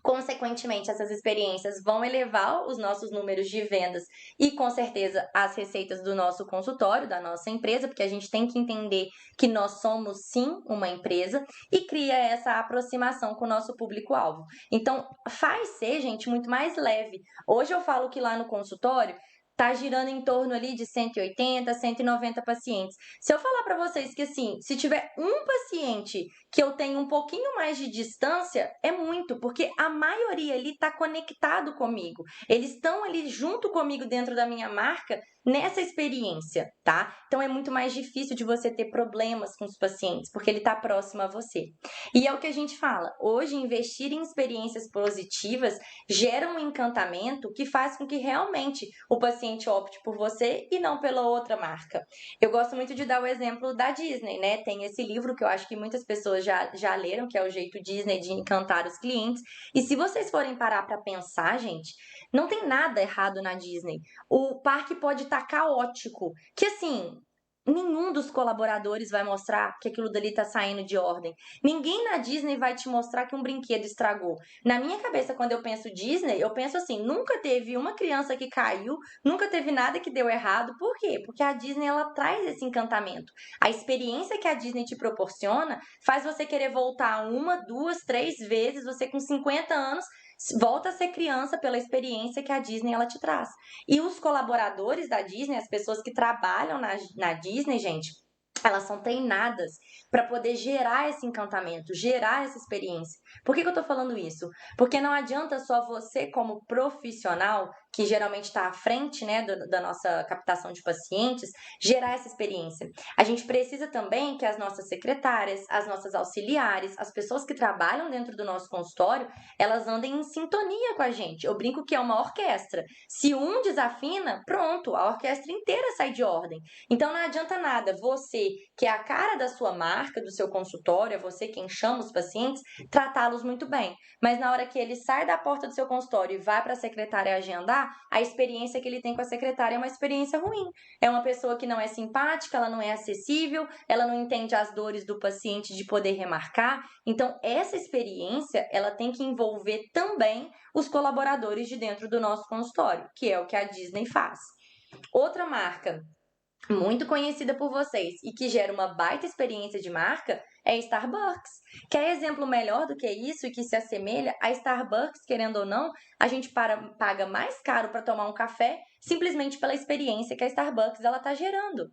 Consequentemente, essas experiências vão elevar os nossos números de vendas e, com certeza, as receitas do nosso consultório, da nossa empresa, porque a gente tem que entender que nós somos, sim, uma empresa e cria essa aproximação com o nosso público-alvo. Então, faz ser, gente, muito mais leve. Hoje eu falo que lá no consultório tá girando em torno ali de 180, 190 pacientes. Se eu falar para vocês que assim, se tiver um paciente que eu tenho um pouquinho mais de distância, é muito, porque a maioria ali está conectado comigo. Eles estão ali junto comigo dentro da minha marca nessa experiência, tá? Então é muito mais difícil de você ter problemas com os pacientes, porque ele está próximo a você. E é o que a gente fala, hoje investir em experiências positivas gera um encantamento que faz com que realmente o paciente opte por você e não pela outra marca. Eu gosto muito de dar o exemplo da Disney, né? Tem esse livro que eu acho que muitas pessoas já leram, que é o Jeito Disney de Encantar os Clientes. E se vocês forem parar para pensar, gente, não tem nada errado na Disney. O parque pode estar caótico, que assim, nenhum dos colaboradores vai mostrar que aquilo dali tá saindo de ordem. Ninguém na Disney vai te mostrar que um brinquedo estragou. Na minha cabeça, quando eu penso Disney, eu penso assim, nunca teve uma criança que caiu, nunca teve nada que deu errado. Por quê? Porque a Disney, ela traz esse encantamento. A experiência que a Disney te proporciona faz você querer voltar 1, 2, 3 vezes, você com 50 anos, volta a ser criança pela experiência que a Disney ela te traz. E os colaboradores da Disney, as pessoas que trabalham na Disney, gente, elas são treinadas para poder gerar esse encantamento, gerar essa experiência. Por que eu tô falando isso? Porque não adianta só você, como profissional, que geralmente está à frente, né, da nossa captação de pacientes, gerar essa experiência. A gente precisa também que as nossas secretárias, as nossas auxiliares, as pessoas que trabalham dentro do nosso consultório, elas andem em sintonia com a gente. Eu brinco que é uma orquestra. Se um desafina, pronto, a orquestra inteira sai de ordem. Então não adianta nada você, que é a cara da sua marca, do seu consultório, é você quem chama os pacientes, tratá-los muito bem. Mas na hora que ele sai da porta do seu consultório e vai para a secretária agendar, a experiência que ele tem com a secretária é uma experiência ruim. É uma pessoa que não é simpática, ela não é acessível, ela não entende as dores do paciente de poder remarcar. Então, essa experiência, ela tem que envolver também os colaboradores de dentro do nosso consultório, que é o que a Disney faz. Outra marca muito conhecida por vocês e que gera uma baita experiência de marca é Starbucks. Quer exemplo melhor do que isso e que se assemelha a Starbucks, querendo ou não, a gente paga mais caro para tomar um café simplesmente pela experiência que a Starbucks ela está gerando.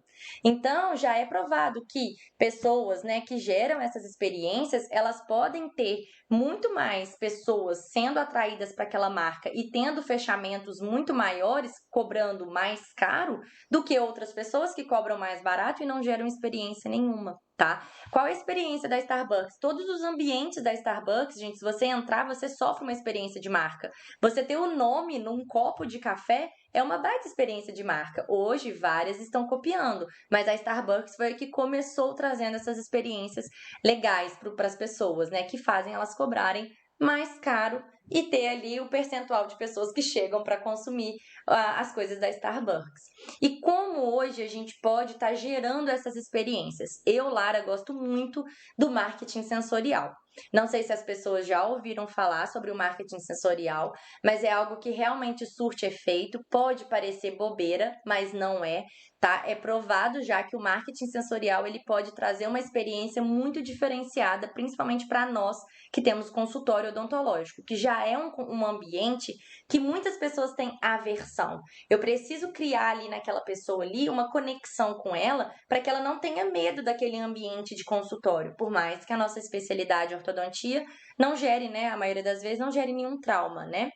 Então, já é provado que pessoas, né, que geram essas experiências, elas podem ter muito mais pessoas sendo atraídas para aquela marca e tendo fechamentos muito maiores, cobrando mais caro, do que outras pessoas que cobram mais barato e não geram experiência nenhuma, tá? Qual é a experiência da Starbucks? Todos os ambientes da Starbucks, gente, se você entrar, você sofre uma experiência de marca. Você ter o nome num copo de café é uma baita experiência de marca. Hoje, várias estão copiando, mas a Starbucks foi a que começou trazendo essas experiências legais para as pessoas, né? Que fazem elas cobrarem mais caro e ter ali o percentual de pessoas que chegam para consumir as coisas da Starbucks. E como hoje a gente pode estar gerando essas experiências? Eu, Lara, gosto muito do marketing sensorial. Não sei se as pessoas já ouviram falar sobre o marketing sensorial, mas é algo que realmente surte efeito, pode parecer bobeira, mas não é, tá? É provado já que o marketing sensorial ele pode trazer uma experiência muito diferenciada, principalmente para nós que temos consultório odontológico, que já é um ambiente que muitas pessoas têm aversão. Eu preciso criar ali naquela pessoa ali uma conexão com ela para que ela não tenha medo daquele ambiente de consultório, por mais que a nossa especialidade ortodontia não gere, né, a maioria das vezes não gere nenhum trauma, né?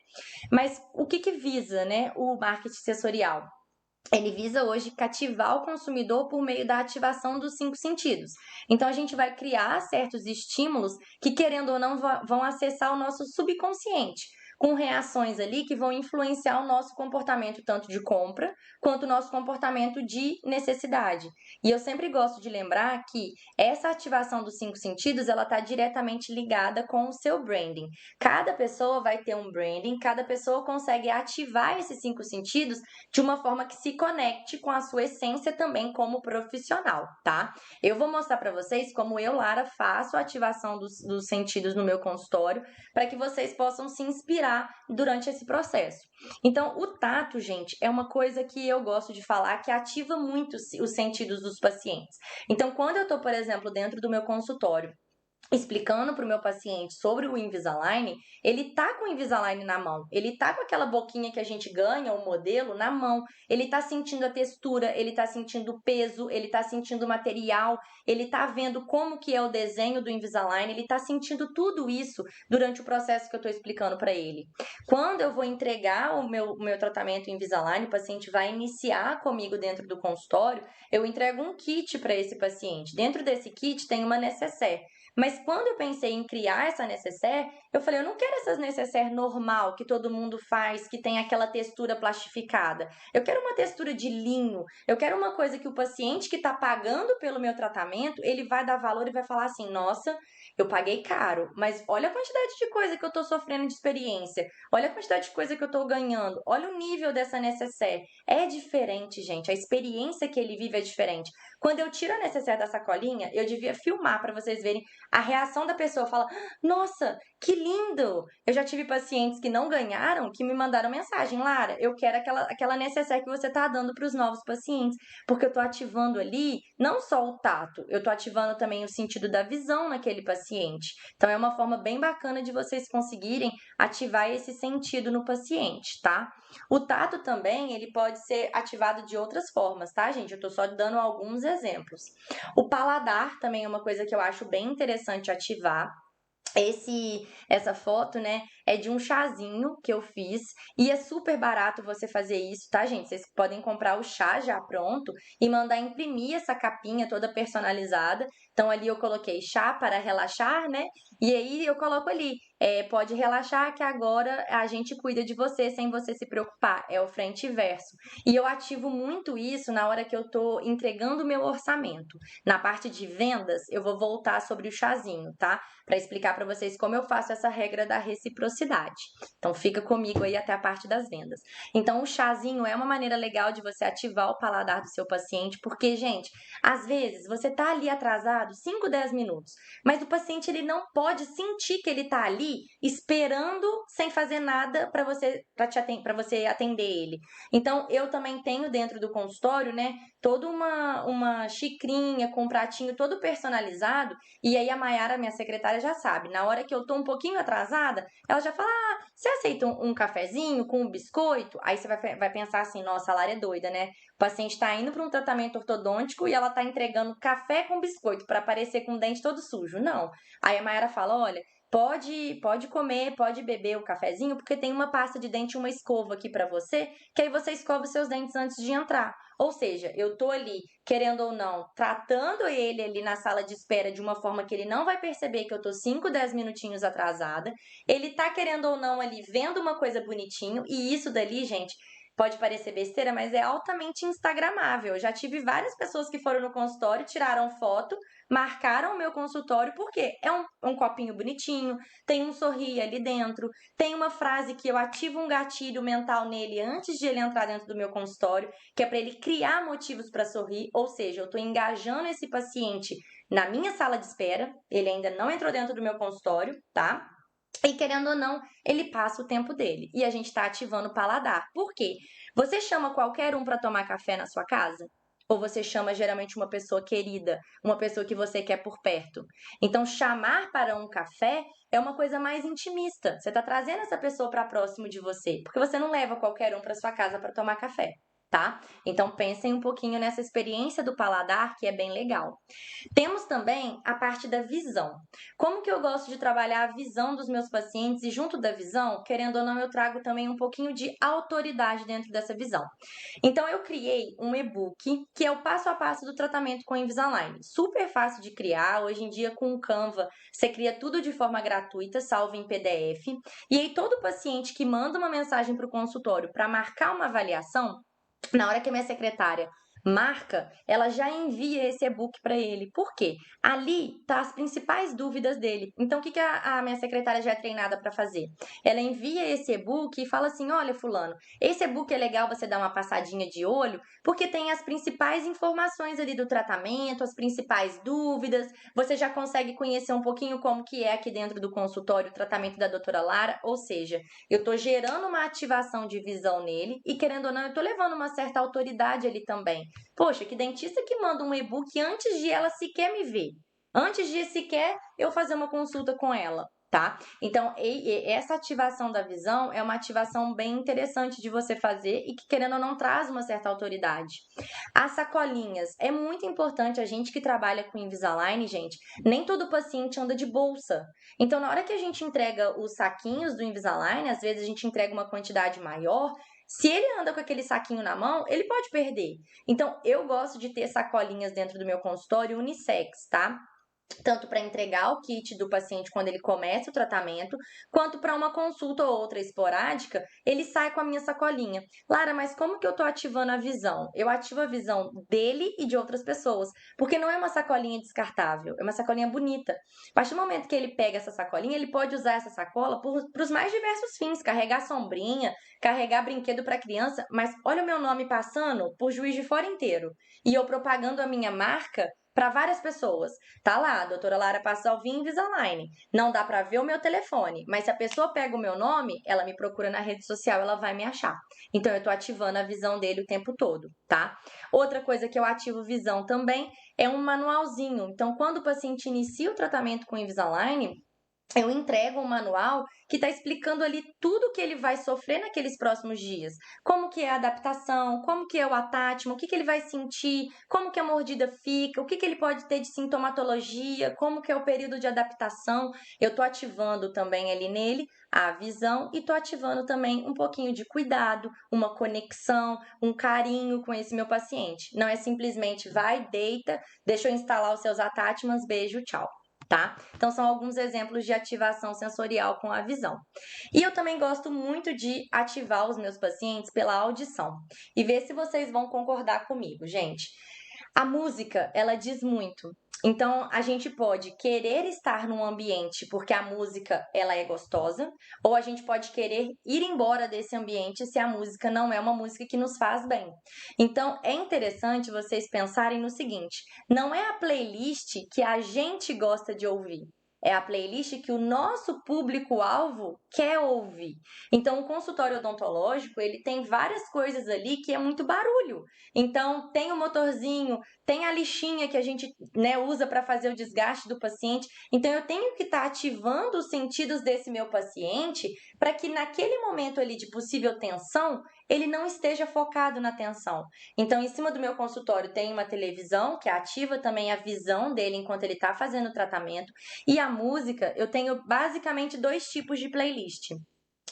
Mas o que visa, né, o marketing sensorial? Ele visa hoje cativar o consumidor por meio da ativação dos 5 sentidos. Então, a gente vai criar certos estímulos que, querendo ou não, vão acessar o nosso subconsciente, com reações ali que vão influenciar o nosso comportamento tanto de compra, quanto o nosso comportamento de necessidade. E eu sempre gosto de lembrar que essa ativação dos 5 sentidos, ela está diretamente ligada com o seu branding. Cada pessoa vai ter um branding, cada pessoa consegue ativar esses 5 sentidos de uma forma que se conecte com a sua essência também como profissional, tá? Eu vou mostrar para vocês como eu, Lara, faço a ativação dos sentidos no meu consultório para que vocês possam se inspirar durante esse processo. Então, o tato, gente, é uma coisa que eu gosto de falar que ativa muito os sentidos dos pacientes. Então, quando eu tô, por exemplo, dentro do meu consultório explicando para o meu paciente sobre o Invisalign, ele tá com o Invisalign na mão, ele tá com aquela boquinha que a gente ganha, o modelo, na mão, ele tá sentindo a textura, ele tá sentindo o peso, ele tá sentindo o material, ele tá vendo como que é o desenho do Invisalign, ele tá sentindo tudo isso durante o processo que eu tô explicando para ele. Quando eu vou entregar o meu tratamento Invisalign, o paciente vai iniciar comigo dentro do consultório, eu entrego um kit para esse paciente. Dentro desse kit tem uma necessaire. Mas quando eu pensei em criar essa necessaire, eu falei, eu não quero essas necessaire normal, que todo mundo faz, que tem aquela textura plastificada. Eu quero uma textura de linho, eu quero uma coisa que o paciente que está pagando pelo meu tratamento, ele vai dar valor e vai falar assim, nossa, eu paguei caro, mas olha a quantidade de coisa que eu estou sofrendo de experiência, olha a quantidade de coisa que eu estou ganhando, olha o nível dessa necessaire. É diferente, gente, a experiência que ele vive é diferente. Quando eu tiro a necessaire da sacolinha, eu devia filmar para vocês verem a reação da pessoa. Fala, nossa, que lindo! Eu já tive pacientes que não ganharam, que me mandaram mensagem, Lara, eu quero aquela necessaire que você está dando para os novos pacientes, porque eu estou ativando ali não só o tato, eu estou ativando também o sentido da visão naquele paciente. Então é uma forma bem bacana de vocês conseguirem ativar esse sentido no paciente, tá? O tato também, ele pode ser ativado de outras formas, tá, gente? Eu tô só dando alguns exemplos. O paladar também é uma coisa que eu acho bem interessante ativar. Essa foto, né, é de um chazinho que eu fiz e é super barato você fazer isso, tá, gente? Vocês podem comprar o chá já pronto e mandar imprimir essa capinha toda personalizada. Então, ali eu coloquei chá para relaxar, né? E aí eu coloco ali, pode relaxar que agora a gente cuida de você sem você se preocupar. É o frente e verso. E eu ativo muito isso na hora que eu tô entregando o meu orçamento. Na parte de vendas, eu vou voltar sobre o chazinho, tá? Para explicar para vocês como eu faço essa regra da reciprocidade. Então, fica comigo aí até a parte das vendas. Então, o chazinho é uma maneira legal de você ativar o paladar do seu paciente, porque, gente, às vezes você tá ali atrasado 5, 10 minutos, mas o paciente ele não pode sentir que ele tá ali esperando sem fazer nada para você atender ele. Então, eu também tenho dentro do consultório, né, toda uma xicrinha com um pratinho todo personalizado, e aí a Mayara, minha secretária, já sabe. Na hora que eu tô um pouquinho atrasada, ela já fala, você aceita um cafezinho com um biscoito? Aí você vai pensar assim, nossa, a Lara é doida, né? O paciente tá indo para um tratamento ortodôntico e ela tá entregando café com biscoito para aparecer com o dente todo sujo. Não. Aí a Mayara fala, olha, pode comer, pode beber o cafezinho, porque tem uma pasta de dente e uma escova aqui para você, que aí você escova os seus dentes antes de entrar. Ou seja, eu tô ali, querendo ou não, tratando ele ali na sala de espera de uma forma que ele não vai perceber que eu tô 5, 10 minutinhos atrasada. Ele tá querendo ou não ali vendo uma coisa bonitinho, e isso dali, gente, pode parecer besteira, mas é altamente instagramável. Eu já tive várias pessoas que foram no consultório, tiraram foto, marcaram o meu consultório, porque é um copinho bonitinho, tem um sorri ali dentro, tem uma frase que eu ativo um gatilho mental nele antes de ele entrar dentro do meu consultório, que é para ele criar motivos para sorrir, ou seja, eu estou engajando esse paciente na minha sala de espera, ele ainda não entrou dentro do meu consultório, tá? E querendo ou não, ele passa o tempo dele. E a gente está ativando o paladar. Por quê? Você chama qualquer um para tomar café na sua casa? Ou você chama geralmente uma pessoa querida, uma pessoa que você quer por perto? Então, chamar para um café é uma coisa mais intimista. Você está trazendo essa pessoa para próximo de você, porque você não leva qualquer um para sua casa para tomar café, tá? Então, pensem um pouquinho nessa experiência do paladar, que é bem legal. Temos também a parte da visão. Como que eu gosto de trabalhar a visão dos meus pacientes e junto da visão, querendo ou não, eu trago também um pouquinho de autoridade dentro dessa visão. Então eu criei um e-book que é o passo a passo do tratamento com Invisalign. Super fácil de criar, hoje em dia com o Canva você cria tudo de forma gratuita, salvo em PDF. E aí todo paciente que manda uma mensagem para o consultório para marcar uma avaliação, na hora que a minha secretária marca, ela já envia esse e-book para ele. Por quê? Ali tá as principais dúvidas dele. Então, o que a minha secretária já é treinada para fazer? Ela envia esse e-book e fala assim, olha, fulano, esse e-book é legal você dar uma passadinha de olho, porque tem as principais informações ali do tratamento, as principais dúvidas, você já consegue conhecer um pouquinho como que é aqui dentro do consultório o tratamento da doutora Lara, ou seja, eu tô gerando uma ativação de visão nele e, querendo ou não, eu tô levando uma certa autoridade ali também. Poxa, que dentista que manda um e-book antes de ela sequer me ver. antes de sequer eu fazer uma consulta com ela, tá? Então, essa ativação da visão é uma ativação bem interessante de você fazer e que, querendo ou não, traz uma certa autoridade. As sacolinhas, é muito importante, a gente que trabalha com Invisalign, gente, nem todo paciente anda de bolsa. Então, na hora que a gente entrega os saquinhos do Invisalign, às vezes a gente entrega uma quantidade maior, se ele anda com aquele saquinho na mão, ele pode perder. Então, eu gosto de ter sacolinhas dentro do meu consultório unissex, tá? Tanto para entregar o kit do paciente quando ele começa o tratamento, quanto para uma consulta ou outra esporádica, ele sai com a minha sacolinha. Lara, mas como que eu estou ativando a visão? Eu ativo a visão dele e de outras pessoas, porque não é uma sacolinha descartável, é uma sacolinha bonita. A partir do momento que ele pega essa sacolinha, ele pode usar essa sacola para os mais diversos fins, carregar sombrinha, carregar brinquedo para criança, mas olha o meu nome passando por Juiz de Fora inteiro, e eu propagando a minha marca para várias pessoas. Tá lá, a doutora Lara Passalvi Invisalign. Não dá para ver o meu telefone, mas se a pessoa pega o meu nome, ela me procura na rede social, ela vai me achar. Então, eu tô ativando a visão dele o tempo todo, tá? Outra coisa que eu ativo visão também é um manualzinho. Então, quando o paciente inicia o tratamento com Invisalign, eu entrego um manual que está explicando ali tudo que ele vai sofrer naqueles próximos dias. Como que é a adaptação, como que é o attachment, o que ele vai sentir, como que a mordida fica, o que ele pode ter de sintomatologia, como que é o período de adaptação. Eu estou ativando também ali nele a visão e estou ativando também um pouquinho de cuidado, uma conexão, um carinho com esse meu paciente. Não é simplesmente vai, deita, deixa eu instalar os seus attachments, beijo, tchau. Tá? Então, são alguns exemplos de ativação sensorial com a visão. E eu também gosto muito de ativar os meus pacientes pela audição. E ver se vocês vão concordar comigo, gente. A música, ela diz muito. Então, a gente pode querer estar num ambiente porque a música ela é gostosa, ou a gente pode querer ir embora desse ambiente se a música não é uma música que nos faz bem. Então, é interessante vocês pensarem no seguinte: não é a playlist que a gente gosta de ouvir. É a playlist que o nosso público-alvo quer ouvir. Então, o consultório odontológico, ele tem várias coisas ali que é muito barulho. Então, tem o motorzinho, tem a lixinha que a gente, né, usa para fazer o desgaste do paciente. Então, eu tenho que estar ativando os sentidos desse meu paciente para que naquele momento ali de possível tensão, ele não esteja focado na tensão. Então, em cima do meu consultório tem uma televisão que ativa também a visão dele enquanto ele está fazendo o tratamento. E a música, eu tenho basicamente 2 tipos de playlist.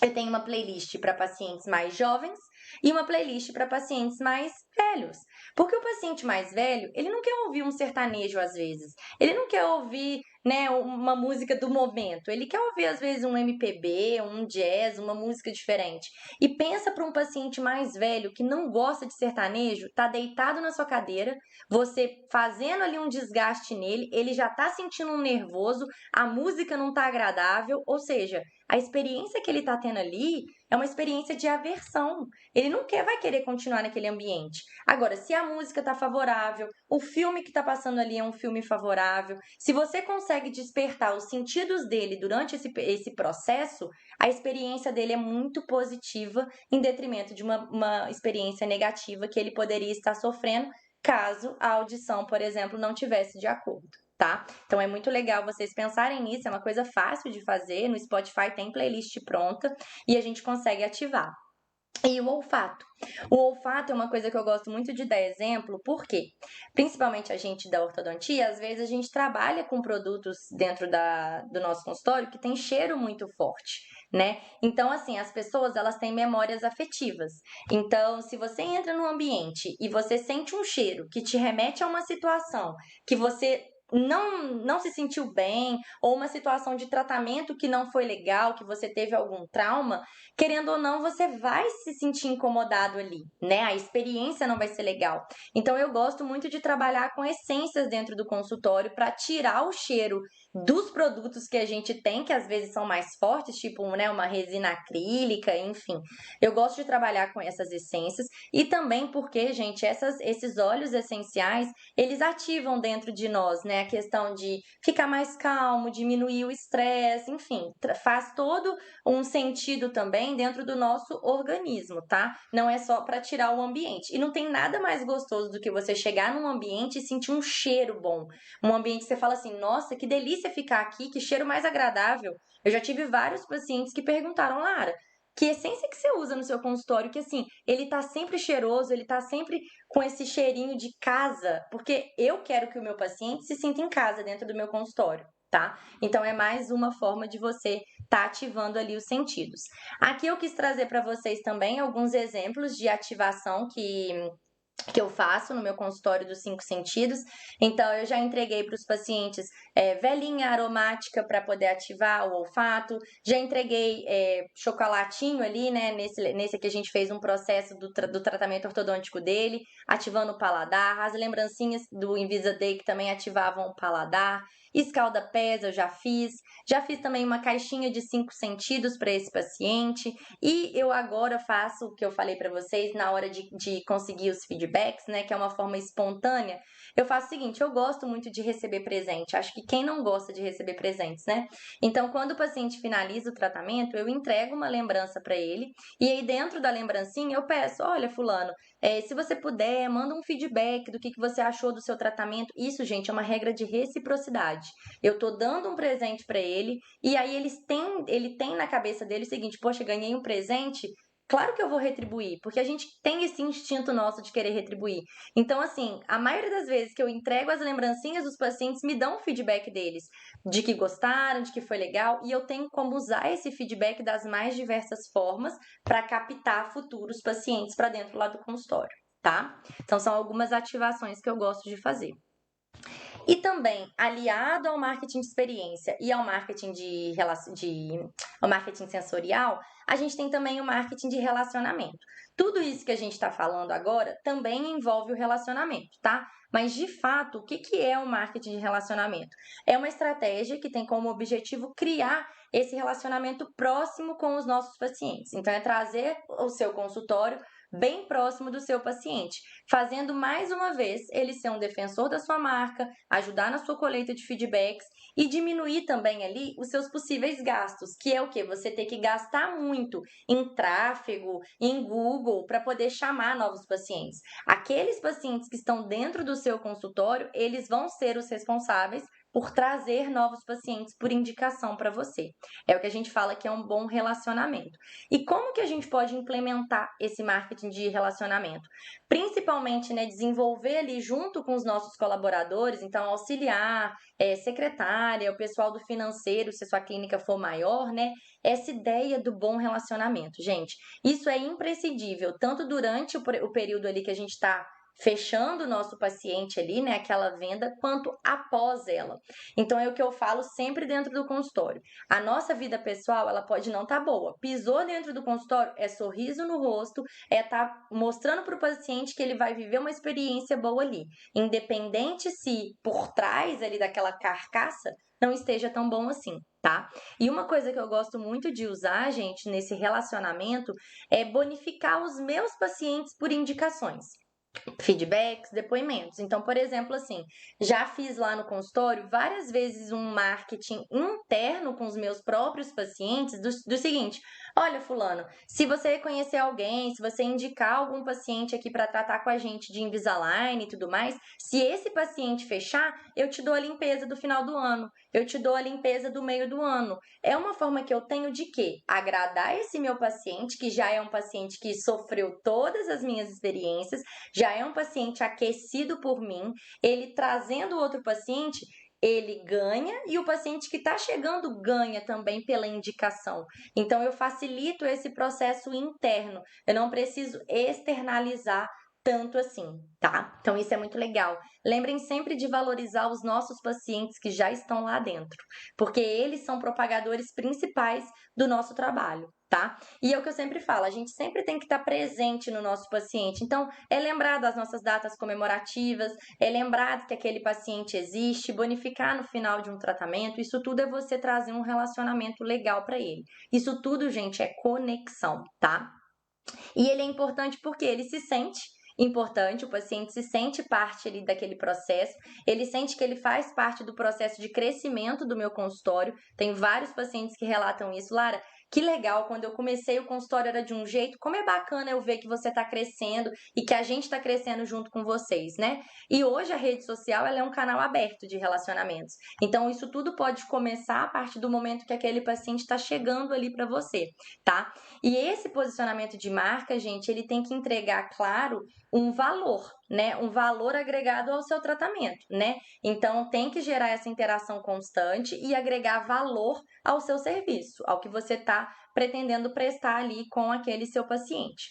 Eu tenho uma playlist para pacientes mais jovens e uma playlist para pacientes mais velhos. Porque o paciente mais velho, ele não quer ouvir um sertanejo às vezes. Ele não quer ouvir, né, uma música do momento. Ele quer ouvir às vezes um MPB, um jazz, uma música diferente. E pensa para um paciente mais velho que não gosta de sertanejo, tá deitado na sua cadeira, você fazendo ali um desgaste nele, ele já tá sentindo um nervoso, a música não tá agradável, ou seja, a experiência que ele tá tendo ali é uma experiência de aversão. Ele não vai querer continuar naquele ambiente. Agora, se a música tá favorável, o filme que tá passando ali é um filme favorável, se você consegue despertar os sentidos dele durante esse processo, a experiência dele é muito positiva, em detrimento de uma experiência negativa que ele poderia estar sofrendo caso a audição, por exemplo, não tivesse de acordo. Tá? Então é muito legal vocês pensarem nisso, é uma coisa fácil de fazer, no Spotify tem playlist pronta e a gente consegue ativar. E o olfato. O olfato é uma coisa que eu gosto muito de dar exemplo, porque principalmente a gente da ortodontia, às vezes a gente trabalha com produtos dentro do nosso consultório que tem cheiro muito forte, né? Então, assim, as pessoas, elas têm memórias afetivas. Então, se você entra num ambiente e você sente um cheiro que te remete a uma situação que você não se sentiu bem, ou uma situação de tratamento que não foi legal, que você teve algum trauma, querendo ou não, você vai se sentir incomodado ali, né? A experiência não vai ser legal. Então, eu gosto muito de trabalhar com essências dentro do consultório para tirar o cheiro dos produtos que a gente tem, que às vezes são mais fortes, tipo, né, uma resina acrílica, enfim. Eu gosto de trabalhar com essas essências e também porque, gente, esses óleos essenciais, eles ativam dentro de nós, né, A questão de ficar mais calmo, diminuir o estresse, enfim, faz todo um sentido também dentro do nosso organismo, tá? Não é só para tirar o ambiente. E não tem nada mais gostoso do que você chegar num ambiente e sentir um cheiro bom. Um ambiente que você fala assim, nossa, que delícia ficar aqui, que cheiro mais agradável. Eu já tive vários pacientes que perguntaram, Lara, que essência que você usa no seu consultório? Que assim, ele tá sempre cheiroso, ele tá sempre com esse cheirinho de casa, porque eu quero que o meu paciente se sinta em casa dentro do meu consultório, tá? Então é mais uma forma de você tá ativando ali os sentidos. Aqui eu quis trazer para vocês também alguns exemplos de ativação que eu faço no meu consultório dos 5 sentidos. Então, eu já entreguei para os pacientes velinha aromática para poder ativar o olfato, já entreguei chocolatinho ali, né? Nesse aqui a gente fez um processo do tratamento ortodôntico dele, ativando o paladar, as lembrancinhas do Invisa-Day que também ativavam o paladar, escalda-pés eu já fiz também uma caixinha de 5 sentidos para esse paciente, e eu agora faço o que eu falei para vocês na hora de conseguir os feedbacks, né, que é uma forma espontânea. Eu faço o seguinte, eu gosto muito de receber presente, acho que quem não gosta de receber presentes, né? Então, quando o paciente finaliza o tratamento, eu entrego uma lembrança para ele, e aí dentro da lembrancinha eu peço, olha fulano, se você puder, manda um feedback do que você achou do seu tratamento. Isso, gente, é uma regra de reciprocidade. Eu tô dando um presente para ele, e aí ele tem na cabeça dele o seguinte, poxa, ganhei um presente, claro que eu vou retribuir, porque a gente tem esse instinto nosso de querer retribuir. Então, assim, a maioria das vezes que eu entrego as lembrancinhas dos pacientes, me dão um feedback deles, de que gostaram, de que foi legal, e eu tenho como usar esse feedback das mais diversas formas para captar futuros pacientes para dentro lá do consultório, tá? Então, são algumas ativações que eu gosto de fazer. E também, aliado ao marketing de experiência e ao marketing ao marketing sensorial, a gente tem também o marketing de relacionamento. Tudo isso que a gente está falando agora também envolve o relacionamento, tá? Mas, de fato, o que é o marketing de relacionamento? É uma estratégia que tem como objetivo criar esse relacionamento próximo com os nossos pacientes. Então, é trazer o seu consultório bem próximo do seu paciente, fazendo mais uma vez ele ser um defensor da sua marca, ajudar na sua colheita de feedbacks e diminuir também ali os seus possíveis gastos, que é o que? Você ter que gastar muito em tráfego, em Google, para poder chamar novos pacientes. Aqueles pacientes que estão dentro do seu consultório, eles vão ser os responsáveis por trazer novos pacientes por indicação para você. É o que a gente fala que é um bom relacionamento. E como que a gente pode implementar esse marketing de relacionamento? Principalmente, né, desenvolver ali junto com os nossos colaboradores, então auxiliar, secretária, o pessoal do financeiro, se a sua clínica for maior, né, essa ideia do bom relacionamento. Gente, isso é imprescindível, tanto durante o período ali que a gente está fechando o nosso paciente ali, né, aquela venda, quanto após ela. Então, é o que eu falo sempre dentro do consultório. A nossa vida pessoal, ela pode não estar boa. Pisou dentro do consultório, é sorriso no rosto, é estar mostrando para o paciente que ele vai viver uma experiência boa ali. Independente se por trás ali daquela carcaça não esteja tão bom assim, tá? E uma coisa que eu gosto muito de usar, gente, nesse relacionamento, é bonificar os meus pacientes por indicações. Feedbacks, depoimentos. Então, por exemplo, assim, já fiz lá no consultório várias vezes um marketing interno com os meus próprios pacientes do seguinte: olha, fulano, se você conhecer alguém, se você indicar algum paciente aqui para tratar com a gente de Invisalign e tudo mais, se esse paciente fechar, eu te dou a limpeza do final do ano, eu te dou a limpeza do meio do ano. É uma forma que eu tenho de quê? Agradar esse meu paciente, que já é um paciente que sofreu todas as minhas experiências, já é um paciente aquecido por mim, ele trazendo outro paciente, ele ganha e o paciente que está chegando ganha também pela indicação. Então, eu facilito esse processo interno, eu não preciso externalizar tanto assim, tá? Então, isso é muito legal. Lembrem sempre de valorizar os nossos pacientes que já estão lá dentro, porque eles são propagadores principais do nosso trabalho, tá? E é o que eu sempre falo, a gente sempre tem que estar presente no nosso paciente. Então, é lembrar das nossas datas comemorativas, é lembrar que aquele paciente existe, bonificar no final de um tratamento, isso tudo é você trazer um relacionamento legal para ele. Isso tudo, gente, é conexão, tá? E ele é importante porque ele se sente importante, o paciente se sente parte ali daquele processo, ele sente que ele faz parte do processo de crescimento do meu consultório. Tem vários pacientes que relatam isso. Lara, que legal, quando eu comecei o consultório era de um jeito, como é bacana eu ver que você está crescendo e que a gente está crescendo junto com vocês, né? E hoje a rede social ela é um canal aberto de relacionamentos. Então isso tudo pode começar a partir do momento que aquele paciente está chegando ali para você, tá? E esse posicionamento de marca, gente, ele tem que entregar, claro, um valor, né? Um valor agregado ao seu tratamento, né? Então tem que gerar essa interação constante e agregar valor ao seu serviço, ao que você está pretendendo prestar ali com aquele seu paciente.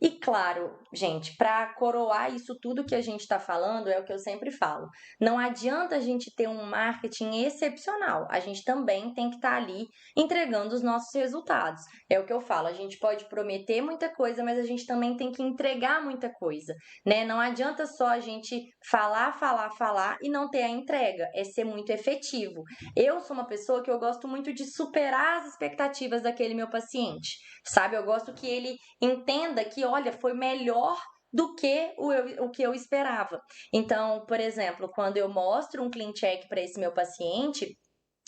E claro, gente, para coroar isso tudo que a gente está falando, é o que eu sempre falo, não adianta a gente ter um marketing excepcional, a gente também tem que estar ali entregando os nossos resultados. É o que eu falo, a gente pode prometer muita coisa, mas a gente também tem que entregar muita coisa, né? Não adianta só a gente falar e não ter a entrega, é ser muito efetivo. Eu sou uma pessoa que eu gosto muito de superar as expectativas daquele meu paciente, sabe? Eu gosto que ele entenda que, olha, foi melhor do que o que eu esperava. Então, por exemplo, quando eu mostro um clean check para esse meu paciente,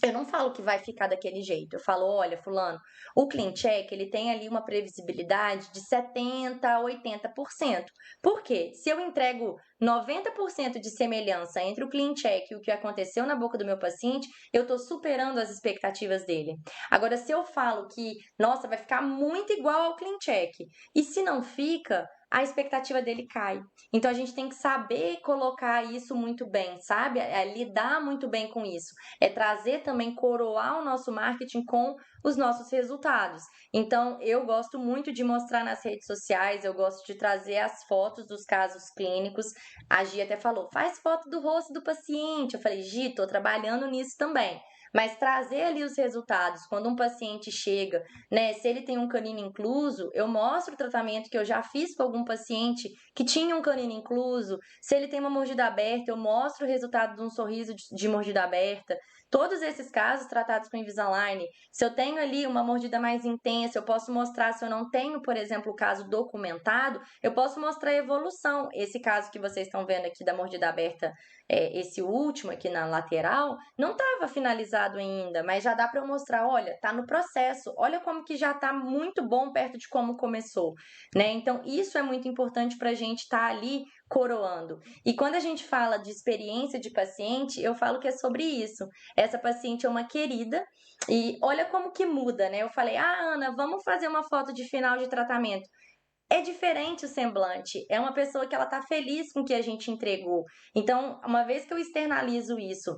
eu não falo que vai ficar daquele jeito. Eu falo, olha, fulano, o clean check, ele tem ali uma previsibilidade de 70% a 80%. Por quê? Se eu entrego 90% de semelhança entre o clean check e o que aconteceu na boca do meu paciente, eu estou superando as expectativas dele. Agora, se eu falo que, nossa, vai ficar muito igual ao clean check, e se não fica, a expectativa dele cai. Então, a gente tem que saber colocar isso muito bem, sabe? Lidar muito bem com isso. É trazer também, coroar o nosso marketing com os nossos resultados. Então, eu gosto muito de mostrar nas redes sociais, eu gosto de trazer as fotos dos casos clínicos. A Gi até falou, faz foto do rosto do paciente. Eu falei, Gi, tô trabalhando nisso também. Mas trazer ali os resultados, quando um paciente chega, né? Se ele tem um canino incluso, eu mostro o tratamento que eu já fiz com algum paciente que tinha um canino incluso. Se ele tem uma mordida aberta, eu mostro o resultado de um sorriso de mordida aberta. Todos esses casos tratados com Invisalign, se eu tenho ali uma mordida mais intensa, eu posso mostrar, se eu não tenho, por exemplo, o caso documentado, eu posso mostrar a evolução. Esse caso que vocês estão vendo aqui da mordida aberta, esse último aqui na lateral, não estava finalizado ainda, mas já dá para eu mostrar, olha, tá no processo, olha como que já tá muito bom perto de como começou, né? Então, isso é muito importante para a gente estar ali coroando. E quando a gente fala de experiência de paciente, eu falo que é sobre isso. Essa paciente é uma querida e olha como que muda, né? Eu falei, Ana, vamos fazer uma foto de final de tratamento. É diferente o semblante, é uma pessoa que ela tá feliz com o que a gente entregou. Então, uma vez que eu externalizo isso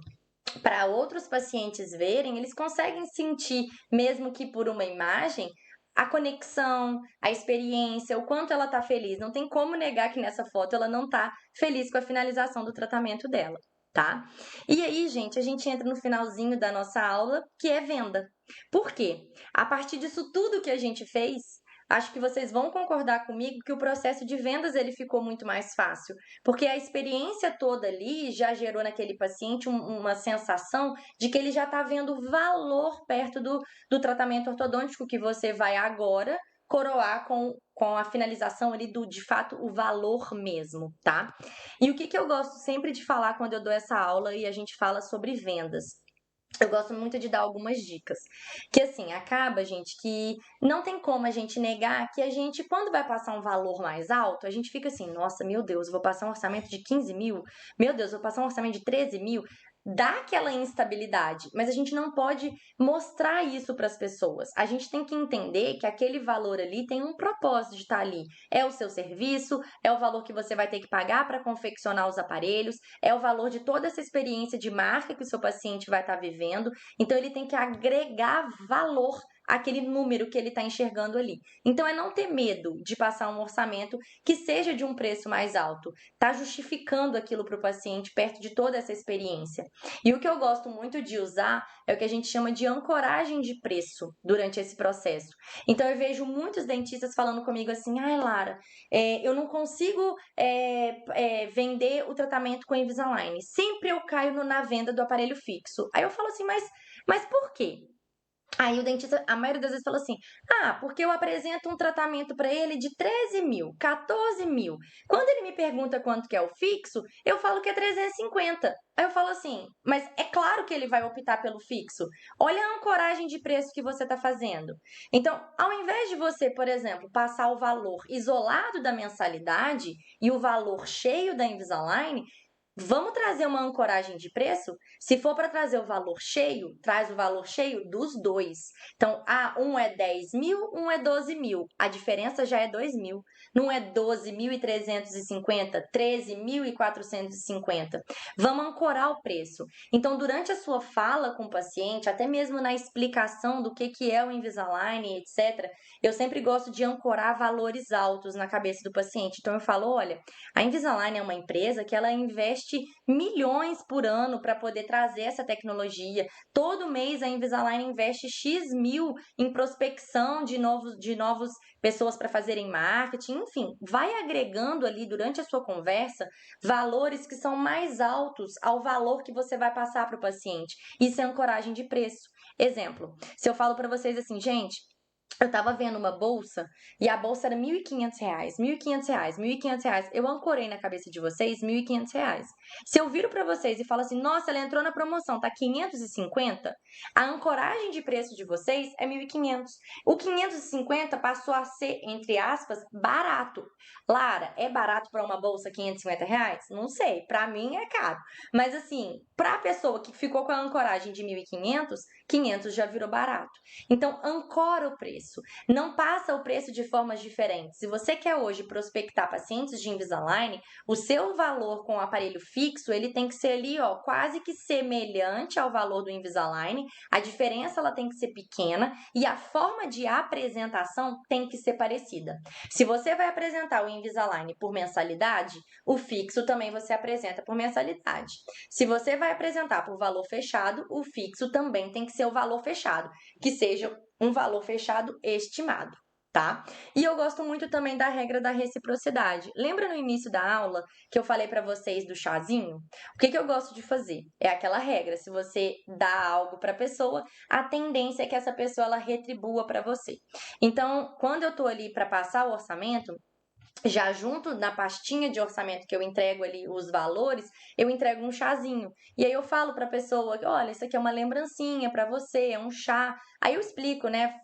para outros pacientes verem, eles conseguem sentir, mesmo que por uma imagem, a conexão, a experiência, o quanto ela tá feliz. Não tem como negar que nessa foto ela não tá feliz com a finalização do tratamento dela, tá? E aí, gente, a gente entra no finalzinho da nossa aula, que é venda. Por quê? A partir disso tudo que a gente fez, acho que vocês vão concordar comigo que o processo de vendas ele ficou muito mais fácil, porque a experiência toda ali já gerou naquele paciente uma sensação de que ele já está vendo valor perto do tratamento ortodôntico que você vai agora coroar com a finalização ali do, de fato, o valor mesmo, tá? E o que eu gosto sempre de falar quando eu dou essa aula e a gente fala sobre vendas? Eu gosto muito de dar algumas dicas. Que assim, acaba, gente, que não tem como a gente negar que a gente, quando vai passar um valor mais alto, a gente fica assim, nossa, meu Deus, eu vou passar um orçamento de 15 mil, meu Deus, eu vou passar um orçamento de 13 mil. Dá aquela instabilidade, mas a gente não pode mostrar isso para as pessoas. A gente tem que entender que aquele valor ali tem um propósito de estar ali. É o seu serviço, é o valor que você vai ter que pagar para confeccionar os aparelhos, é o valor de toda essa experiência de marca que o seu paciente vai estar vivendo. Então, ele tem que agregar valor àquele número que ele está enxergando ali. Então, é não ter medo de passar um orçamento que seja de um preço mais alto. Tá justificando aquilo para o paciente perto de toda essa experiência. E o que eu gosto muito de usar é o que a gente chama de ancoragem de preço durante esse processo. Então, eu vejo muitos dentistas falando comigo assim, ai, Lara, eu não consigo vender o tratamento com Invisalign. Sempre eu caio na venda do aparelho fixo. Aí eu falo assim, mas por quê? Aí o dentista, a maioria das vezes, fala assim: ah, porque eu apresento um tratamento para ele de 13 mil, 14 mil. Quando ele me pergunta quanto que é o fixo, eu falo que é 350. Aí eu falo assim: mas é claro que ele vai optar pelo fixo. Olha a ancoragem de preço que você está fazendo. Então, ao invés de você, por exemplo, passar o valor isolado da mensalidade e o valor cheio da Invisalign, vamos trazer uma ancoragem de preço? Se for para trazer o valor cheio, traz o valor cheio dos dois. Então, um é 10 mil, um é 12 mil. A diferença já é 2 mil. Não é 12.350, 13.450. Vamos ancorar o preço. Então, durante a sua fala com o paciente, até mesmo na explicação do que é o Invisalign, etc., eu sempre gosto de ancorar valores altos na cabeça do paciente. Então, eu falo, olha, a Invisalign é uma empresa que ela investe milhões por ano para poder trazer essa tecnologia. Todo mês a Invisalign investe X mil em prospecção de novos pessoas para fazerem marketing, enfim, vai agregando ali durante a sua conversa valores que são mais altos ao valor que você vai passar para o paciente. Isso é ancoragem de preço. Exemplo, se eu falo para vocês assim, gente, eu tava vendo uma bolsa e a bolsa era R$ 1.500, R$ 1.500, R$ 1.500. Eu ancorei na cabeça de vocês R$ 1.500. Se eu viro para vocês e falo assim, nossa, ela entrou na promoção, tá 550, a ancoragem de preço de vocês é 1.500. O 550 passou a ser, entre aspas, barato. Lara, é barato para uma bolsa R$ 550? Não sei, para mim é caro. Mas assim, para a pessoa que ficou com a ancoragem de 1.500, 500 já virou barato. Então, ancora o preço. Não passa o preço de formas diferentes. Se você quer hoje prospectar pacientes de Invisalign, o seu valor com o aparelho fixo, ele tem que ser ali, ó, quase que semelhante ao valor do Invisalign. A diferença, ela tem que ser pequena e a forma de apresentação tem que ser parecida. Se você vai apresentar o Invisalign por mensalidade, o fixo também você apresenta por mensalidade. Se você vai apresentar por valor fechado, o fixo também tem que ser o valor fechado, que seja um valor fechado estimado, tá? E eu gosto muito também da regra da reciprocidade. Lembra no início da aula que eu falei para vocês do chazinho? O que eu gosto de fazer? É aquela regra, se você dá algo para a pessoa, a tendência é que essa pessoa ela retribua para você. Então, quando eu tô ali para passar o orçamento, já junto na pastinha de orçamento que eu entrego ali os valores, eu entrego um chazinho. E aí eu falo para a pessoa, olha, isso aqui é uma lembrancinha para você, é um chá. Aí eu explico, né?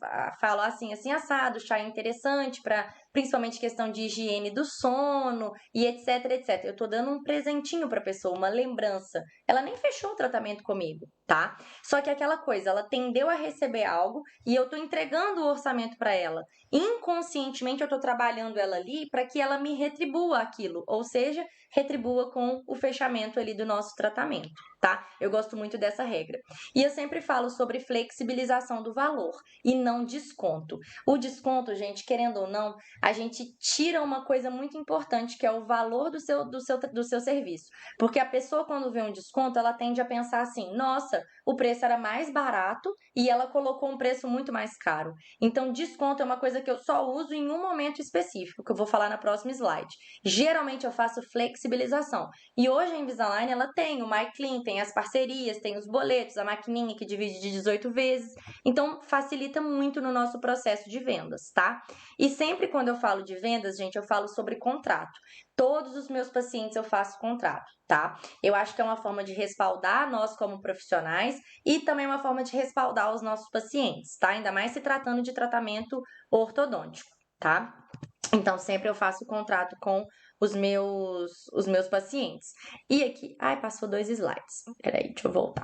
Falo assim, assim assado, chá é interessante para principalmente questão de higiene do sono e etc, etc. Eu tô dando um presentinho para a pessoa, uma lembrança. Ela nem fechou o tratamento comigo, tá? Só que aquela coisa, ela tendeu a receber algo e eu tô entregando o orçamento para ela. Inconscientemente eu tô trabalhando ela ali para que ela me retribua aquilo, ou seja, retribua com o fechamento ali do nosso tratamento, tá? Eu gosto muito dessa regra. E eu sempre falo sobre flexibilização do valor e não desconto. O desconto, gente, querendo ou não, a gente tira uma coisa muito importante, que é o valor do seu serviço. Porque a pessoa, quando vê um desconto, ela tende a pensar assim, nossa, o preço era mais barato e ela colocou um preço muito mais caro. Então, desconto é uma coisa que eu só uso em um momento específico, que eu vou falar na próxima slide. Geralmente eu faço flexibilização. E hoje a Invisalign, ela tem o MyClean, tem as parcerias, tem os boletos, a maquininha que divide de 18 vezes. Então, facilita muito no nosso processo de vendas, tá? E sempre quando eu falo de vendas, gente, eu falo sobre contrato. Todos os meus pacientes eu faço contrato, tá? Eu acho que é uma forma de respaldar nós como profissionais e também uma forma de respaldar os nossos pacientes, tá? Ainda mais se tratando de tratamento ortodôntico, tá? Então, sempre eu faço contrato com os meus pacientes. E aqui... Ai, passou 2 slides. Peraí, deixa eu voltar.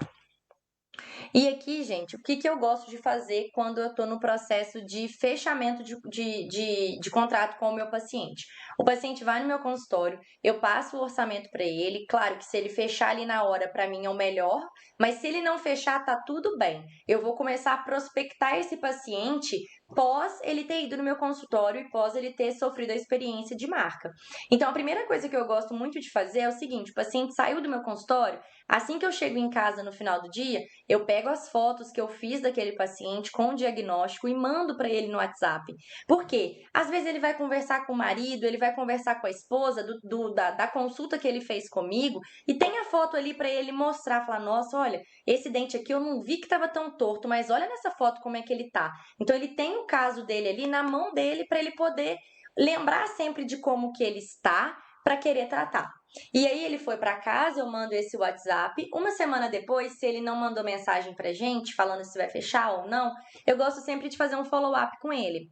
E aqui, gente, o que eu gosto de fazer quando eu estou no processo de fechamento de contrato com o meu paciente? O paciente vai no meu consultório, eu passo o orçamento para ele. Claro que se ele fechar ali na hora, para mim é o melhor, mas se ele não fechar, tá tudo bem. Eu vou começar a prospectar esse paciente pós ele ter ido no meu consultório e pós ele ter sofrido a experiência de marca. Então, a primeira coisa que eu gosto muito de fazer é o seguinte: o paciente saiu do meu consultório, assim que eu chego em casa no final do dia, eu pego as fotos que eu fiz daquele paciente com o diagnóstico e mando para ele no WhatsApp. Por quê? Às vezes ele vai conversar com o marido, ele vai conversar com a esposa da consulta que ele fez comigo e tem a foto ali para ele mostrar, falar, nossa, olha, esse dente aqui eu não vi que estava tão torto, mas olha nessa foto como é que ele tá. Então ele tem o caso dele ali na mão dele para ele poder lembrar sempre de como que ele está para querer tratar. E aí ele foi para casa, eu mando esse WhatsApp. Uma semana depois, se ele não mandou mensagem pra gente, falando se vai fechar ou não, eu gosto sempre de fazer um follow-up com ele.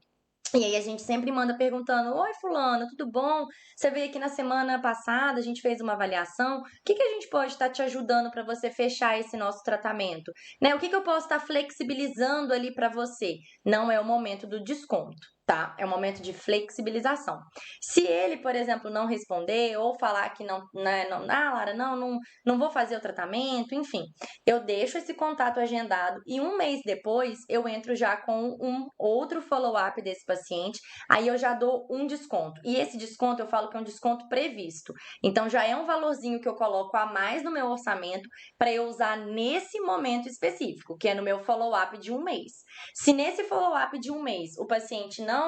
E aí a gente sempre manda perguntando, oi fulano, tudo bom? Você veio aqui na semana passada, a gente fez uma avaliação, o que a gente pode estar te ajudando para você fechar esse nosso tratamento? Né? O que eu posso estar flexibilizando ali para você? Não é o momento do desconto, tá? É o momento de flexibilização. Se ele, por exemplo, não responder ou falar que não, né, não, Lara, não vou fazer o tratamento, enfim, eu deixo esse contato agendado e um mês depois eu entro já com um outro follow-up desse paciente, aí eu já dou um desconto. E esse desconto eu falo que é um desconto previsto. Então já é um valorzinho que eu coloco a mais no meu orçamento para eu usar nesse momento específico, que é no meu follow-up de um mês. Se nesse follow-up de um mês o paciente não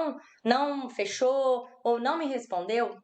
fechou ou não me respondeu,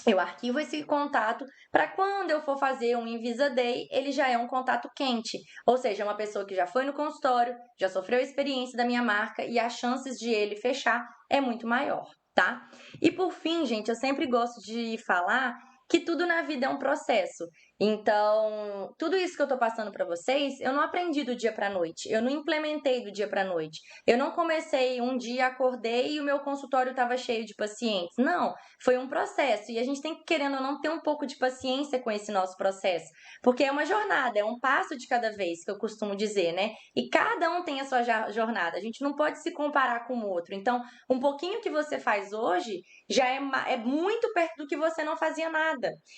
eu arquivo esse contato para quando eu for fazer um Invisa Day, ele já é um contato quente. Ou seja, uma pessoa que já foi no consultório, já sofreu a experiência da minha marca e as chances de ele fechar é muito maior, tá? E por fim, gente, eu sempre gosto de falar que tudo na vida é um processo. Então, tudo isso que eu tô passando para vocês, eu não aprendi do dia para noite. Eu não implementei do dia para noite. Eu não comecei um dia, acordei e o meu consultório estava cheio de pacientes. Não, foi um processo. E a gente tem que, querendo ou não, ter um pouco de paciência com esse nosso processo. Porque é uma jornada, é um passo de cada vez, que eu costumo dizer, né? E cada um tem a sua jornada. A gente não pode se comparar com o outro. Então, um pouquinho que você faz hoje já é muito perto do que você não fazia nada.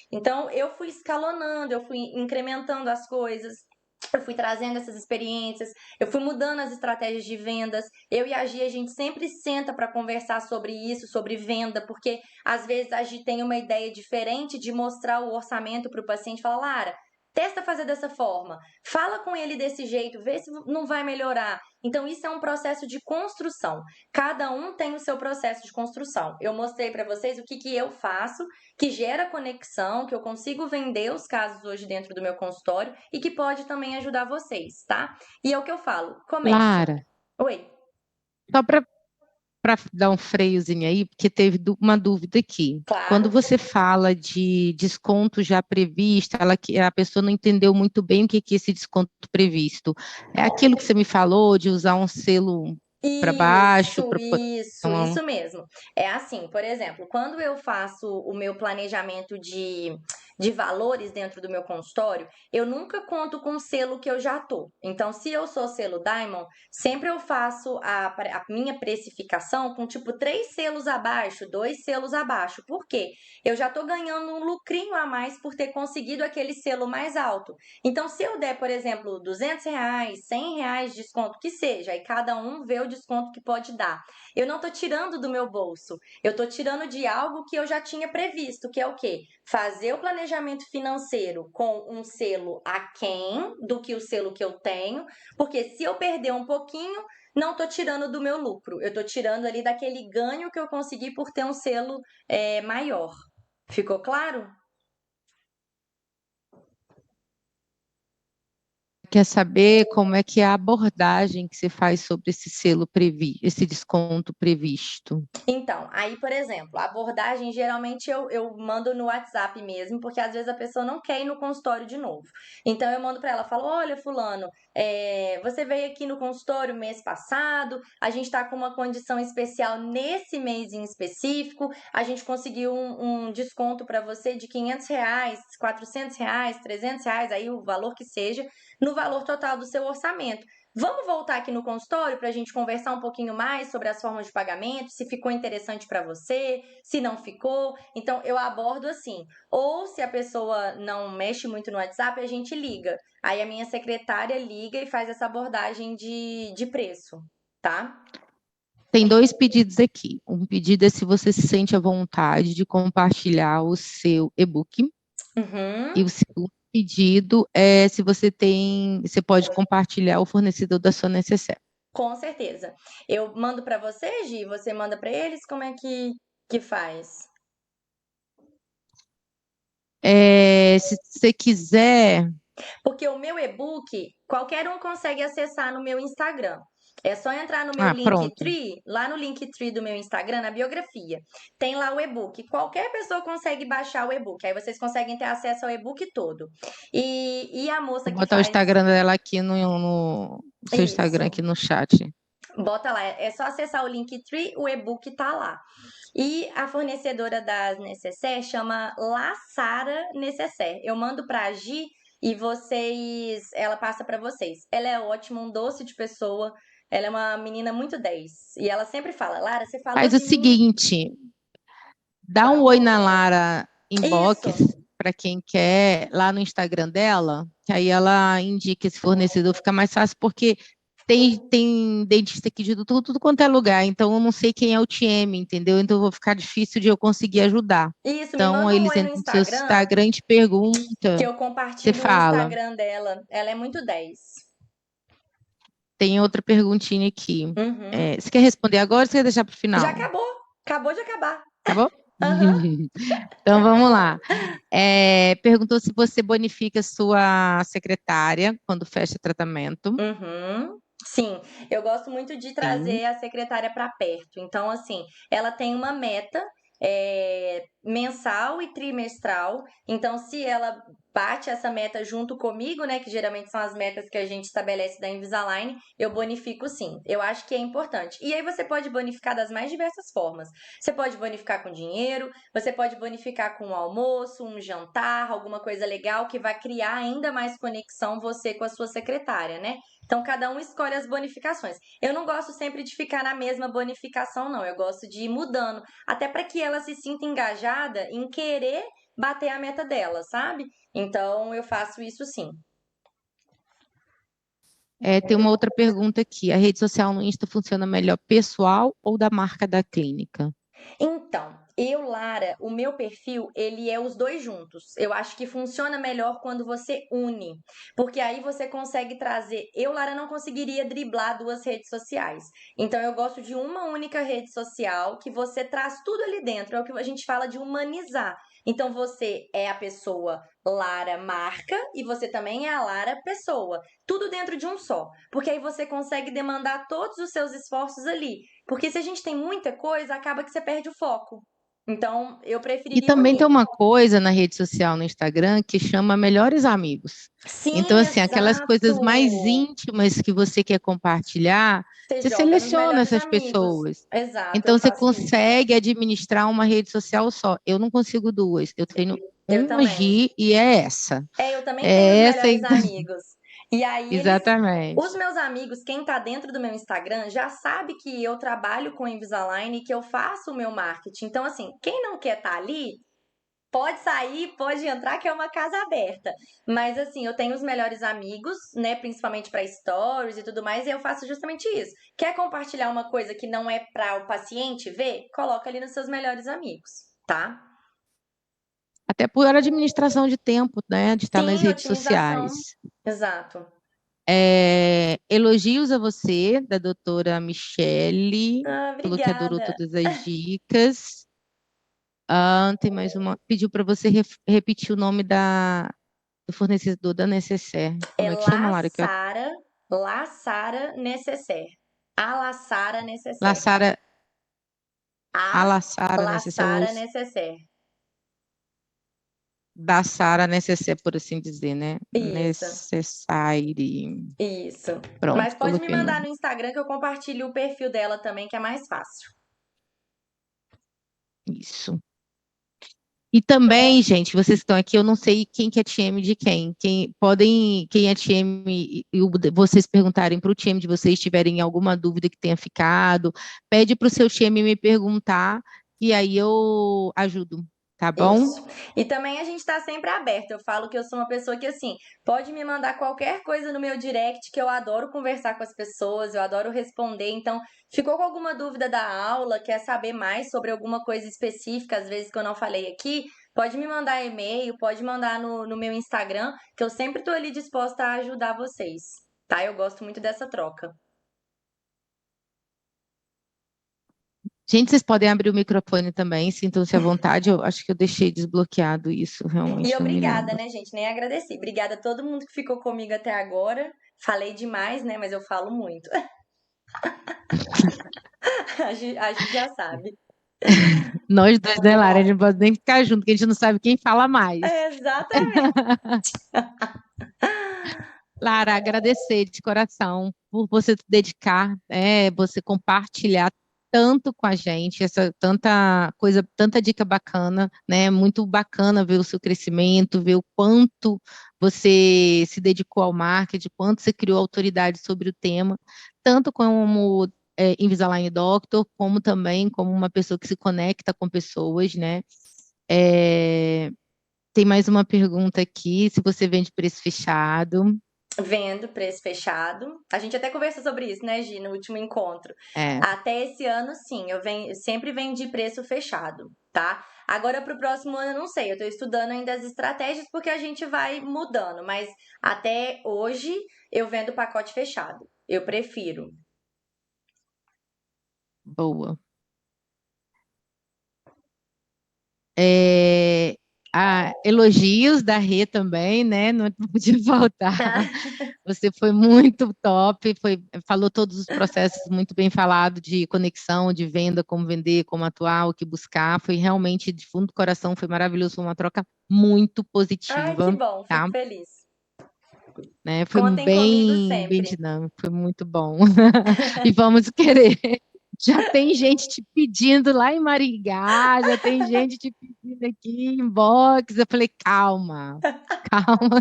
Então, eu fui escalonando, eu fui incrementando as coisas, eu fui trazendo essas experiências, eu fui mudando as estratégias de vendas. Eu e a Gi, a gente sempre senta para conversar sobre isso, sobre venda, porque às vezes a Gi tem uma ideia diferente de mostrar o orçamento para o paciente. Fala, Lara, testa fazer dessa forma, fala com ele desse jeito, vê se não vai melhorar. Então, isso é um processo de construção. Cada um tem o seu processo de construção. Eu mostrei para vocês o que eu faço, que gera conexão, que eu consigo vender os casos hoje dentro do meu consultório e que pode também ajudar vocês, tá? E é o que eu falo, começa. Lara, Oi. só para dar um freiozinho aí, porque teve uma dúvida aqui. Claro. Quando você fala de desconto já previsto, a pessoa não entendeu muito bem o que é esse desconto previsto. É aquilo que você me falou, de usar um selo para baixo? Isso mesmo. É assim, por exemplo, quando eu faço o meu planejamento de valores dentro do meu consultório, eu nunca conto com o selo que eu já tô. Então, se eu sou selo Diamond, sempre eu faço a minha precificação com tipo 3 selos abaixo, 2 selos abaixo. Por quê? Eu já tô ganhando um lucrinho a mais por ter conseguido aquele selo mais alto. Então, se eu der, por exemplo, R$200, R$100 de desconto, que seja, aí cada um vê o desconto que pode dar. Eu não tô tirando do meu bolso, eu tô tirando de algo que eu já tinha previsto, que é o quê? Fazer o planejamento financeiro com um selo aquém do que o selo que eu tenho, porque se eu perder um pouquinho, não tô tirando do meu lucro, eu tô tirando ali daquele ganho que eu consegui por ter um selo maior. Ficou claro? Quer saber como é que é a abordagem que você faz sobre esse selo esse desconto previsto? Então, aí, por exemplo, a abordagem geralmente eu mando no WhatsApp mesmo, porque às vezes a pessoa não quer ir no consultório de novo. Então, eu mando para ela, falo, olha, fulano, você veio aqui no consultório mês passado, a gente está com uma condição especial nesse mês em específico, a gente conseguiu um desconto para você de R$500, R$400, R$300, aí o valor que seja, no valor total do seu orçamento. Vamos voltar aqui no consultório para a gente conversar um pouquinho mais sobre as formas de pagamento, se ficou interessante para você, se não ficou. Então, eu abordo assim. Ou se a pessoa não mexe muito no WhatsApp, a gente liga. Aí a minha secretária liga e faz essa abordagem de preço, tá? Tem 2 pedidos aqui. Um pedido é se você se sente à vontade de compartilhar o seu e-book. Uhum. E o segundo pedido é se você pode compartilhar o fornecedor da sua necessaire. Com certeza. Eu mando para você, Gi, você manda para eles, como é que faz? Se você quiser. Porque o meu e-book, qualquer um consegue acessar no meu Instagram. É só entrar no meu Pronto. Linktree, lá no Linktree do meu Instagram, na biografia. Tem lá o e-book. Qualquer pessoa consegue baixar o e-book. Aí vocês conseguem ter acesso ao e-book todo. E a moça Vou que botar o faz Instagram dela aqui no seu Instagram isso, aqui no chat. bota lá. É só acessar o Linktree, o e-book tá lá. E a fornecedora das necessaire chama La Sara Necessaire. Eu mando pra Gi e ela passa pra vocês. Ela é ótima, um doce de pessoa. Ela é uma menina muito 10. E ela sempre fala, Lara, você falou Faz o de mim. seguinte, dá um oi na Lara inbox Isso. para quem quer lá no Instagram dela, que aí ela indica esse fornecedor, fica mais fácil, porque tem dentista aqui de tudo quanto é lugar, então eu não sei quem é o TM, entendeu? Então vai ficar difícil de eu conseguir ajudar. Isso, me Então manda um eles oi no entram no seu Instagram Instagram e te que pergunta, eu você compartilho o fala. Instagram dela. Ela é muito 10. Tem outra perguntinha aqui. Uhum. Você quer responder agora ou você quer deixar para o Já final? acabou. Acabou de acabar. Acabou? Aham. Então vamos lá. Perguntou se você bonifica sua secretária quando fecha tratamento. Uhum. Sim, eu gosto muito de Sim. trazer a secretária para perto. Então, assim, ela tem uma meta mensal e trimestral. Então, se ela bate essa meta junto comigo, né, que geralmente são as metas que a gente estabelece da Invisalign, eu bonifico sim. Eu acho que é importante. E aí você pode bonificar das mais diversas formas. Você pode bonificar com dinheiro, você pode bonificar com um almoço, um jantar, alguma coisa legal que vai criar ainda mais conexão você com a sua secretária, né? Então, cada um escolhe as bonificações. Eu não gosto sempre de ficar na mesma bonificação, não. Eu gosto de ir mudando, até para que ela se sinta engajada em querer bater a meta dela, sabe? Então, eu faço isso sim. Tem uma outra pergunta aqui. A rede social no Insta funciona melhor pessoal ou da marca da clínica? Então, eu, Lara, o meu perfil, ele é os dois juntos. Eu acho que funciona melhor quando você une, porque aí você consegue trazer. Eu, Lara, não conseguiria driblar duas redes sociais. Então, eu gosto de uma única rede social que você traz tudo ali dentro. É o que a gente fala de humanizar. Então, você é a pessoa Lara marca e você também é a Lara pessoa. Tudo dentro de um só. Porque aí você consegue demandar todos os seus esforços ali. Porque se a gente tem muita coisa, acaba que você perde o foco. Então, eu E preferiria também unir. tem uma coisa na rede social, no Instagram, que chama Melhores Amigos. Então, Sim, assim, aquelas coisas mais exato. íntimas que você quer compartilhar, Você você joga nos seleciona melhores essas amigos. pessoas. Exato, eu Então, você faço isso. consegue administrar uma rede social só. Eu não consigo duas. Eu tenho Eu uma também. G e é essa. Eu também tenho os É essa, melhores amigos. E aí os exatamente. meus amigos, quem tá dentro do meu Instagram, já sabe que eu trabalho com Invisalign e que eu faço o meu marketing. Então, assim, quem não quer estar ali, pode sair, pode entrar, que é uma casa aberta. Mas assim, eu tenho os melhores amigos, né, principalmente para stories e tudo mais, e eu faço justamente isso. Quer compartilhar uma coisa que não é para o paciente ver? Coloca ali nos seus melhores amigos, tá? Até por administração de tempo, né? De estar nas Sim, redes otimização. sociais. Exato. Elogios a você, da doutora Michele. Ah, Falou que adorou obrigada. todas as dicas. Tem mais uma. Pediu para você repetir o nome do fornecedor da Necessaire. É Como é que chama, Lara? La Sara Necessaire. A La Sara La Necessaire. Sara, a A La Sara La Necessaire, ou Sara Necessaire. da Sara Necessaire, por assim dizer, né? Isso. Necessaire. Isso. Mas Pronto, pode me coloquei no. mandar no Instagram que eu compartilho o perfil dela também, que é mais fácil. Isso. E também, gente, vocês estão aqui, eu não sei quem que é TM de quem. Quem é TM vocês perguntarem para o TM de vocês, tiverem alguma dúvida que tenha ficado, pede para o seu TM me perguntar e aí eu ajudo, tá bom? Isso. E também a gente está sempre aberto. Eu falo que eu sou uma pessoa que, assim, pode me mandar qualquer coisa no meu direct, que eu adoro conversar com as pessoas, eu adoro responder. Então, ficou com alguma dúvida da aula, quer saber mais sobre alguma coisa específica, às vezes que eu não falei aqui, pode me mandar e-mail, pode mandar no meu Instagram, que eu sempre estou ali disposta a ajudar vocês, tá? Eu gosto muito dessa troca. Gente, vocês podem abrir o microfone também, sintam-se à vontade. Eu acho que eu deixei desbloqueado isso, E realmente não me obrigada, lembro. né, gente? Nem agradeci. Obrigada a todo mundo que ficou comigo até agora. Falei demais, né? Mas eu falo muito. A Gi já sabe. Nós dois, né, Lara? A gente não pode nem ficar junto, porque a gente não sabe quem fala mais. Exatamente. Lara, agradecer de coração por você se dedicar, você compartilhar tanto com a gente, essa tanta coisa, tanta dica bacana, né? Muito bacana ver o seu crescimento, ver o quanto você se dedicou ao marketing, quanto você criou autoridade sobre o tema, tanto como Invisalign Doctor, como também como uma pessoa que se conecta com pessoas, né? É, tem mais uma pergunta aqui, se você vende preço fechado. Vendo preço fechado. A gente até conversou sobre isso, né, Gi, no último encontro. É, Até esse ano, sim, eu sempre vendi preço fechado, tá? Agora, para o próximo ano, eu não sei. Eu estou estudando ainda as estratégias porque a gente vai mudando. Mas até hoje, eu vendo pacote fechado. Eu prefiro. boa. É, elogios da Rê também, né? Não podia faltar. Você foi muito top, falou todos os processos muito bem falado de conexão, de venda, como vender, como atuar, o que buscar. Foi realmente de fundo do coração, foi maravilhoso, foi uma troca muito Ai, que positiva, bom, tá? fico feliz. Né? Foi Contem comigo bem sempre. dinâmico, foi muito bom. E vamos querer. Já tem gente te pedindo lá em Maringá, já tem gente te pedindo aqui em box. Eu falei, calma, calma.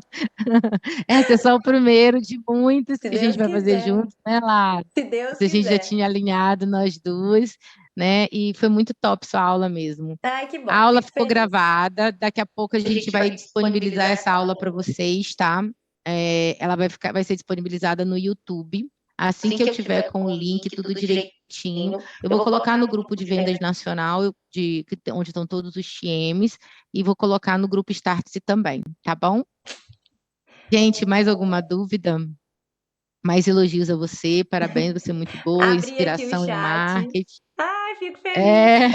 Esse é só o primeiro de muitos Se que a gente Deus vai fazer quiser. juntos, né, Lara? Se Deus A gente já quiser. tinha alinhado nós duas, né? E foi muito top sua aula mesmo. Ai, que A bom, aula fico ficou feliz. gravada, daqui a pouco a A gente gente vai vai disponibilizar disponibilizar essa essa aula aula para vocês, tá? Ela vai ser disponibilizada no YouTube. Assim assim que eu que eu tiver tiver com o com o link, link tudo tudo direitinho, direitinho. eu Eu vou vou colocar colocar no no grupo grupo de de venda. vendas nacional, onde estão todos os TMs, e vou colocar no grupo Startse também, tá bom? Gente, mais alguma dúvida? Mais elogios a você, parabéns, você é muito boa, Abri aqui o inspiração em chat. marketing. Ai, fico feliz. É,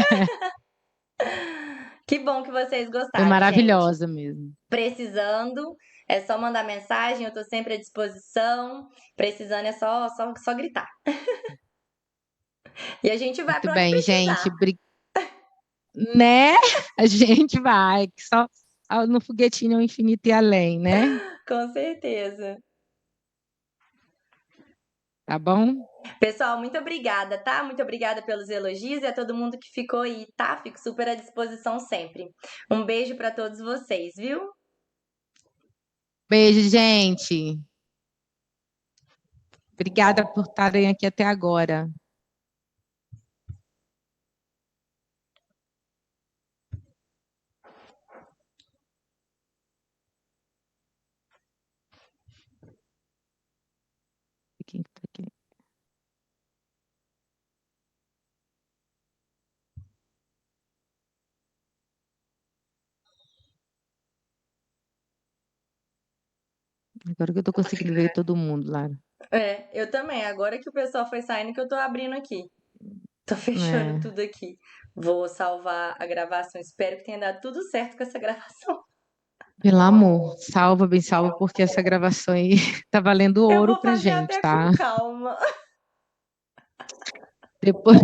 Que bom que vocês foi gostaram, gente. maravilhosa mesmo. Precisando, é só mandar mensagem, eu tô sempre à disposição. Precisando é só gritar. E a gente vai Muito para onde bem, gente. precisar. Né? A gente vai, que só no foguetinho ao infinito e além, né? Com certeza. Tá bom? Pessoal, muito obrigada, tá? Muito obrigada pelos elogios e a todo mundo que ficou aí, tá? Fico super à disposição sempre. Um beijo para todos vocês, viu? Beijo, gente. Obrigada por estarem aqui até agora. Quem que tá aqui? Agora que eu tô conseguindo ver todo mundo, Lara. É, eu também. Agora que o pessoal foi saindo, que eu tô abrindo aqui. Tô fechando É, tudo aqui. Vou salvar a gravação. Espero que tenha dado tudo certo com essa gravação. pelo amor, salva, bem salva, porque essa gravação aí tá valendo Eu ouro vou pra fazer gente, até tá? com calma. Depois,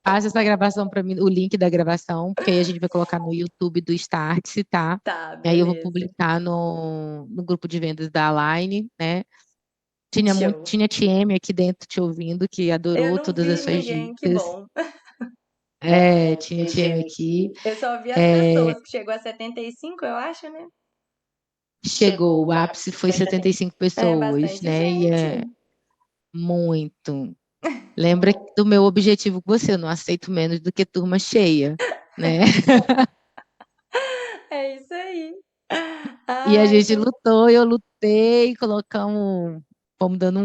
passa essa gravação para mim, o link da gravação, porque aí a gente vai colocar no YouTube do Startse, tá? Tá, E aí eu vou beleza. publicar no grupo de vendas da Align, né? Show. Tinha TM aqui dentro te ouvindo, que Eu adorou não todas as vi suas ninguém, que dicas. bom. Tinha TM aqui. Eu só vi as É, pessoas, que chegou a 75, eu acho, né? chegou, o ápice foi 75 É pessoas, bastante né? E gente. é muito. Lembra do meu objetivo com você, eu não aceito menos do que turma cheia, né? É isso aí. E a Ai, gente lutou, eu lutei, colocamos, fomos dando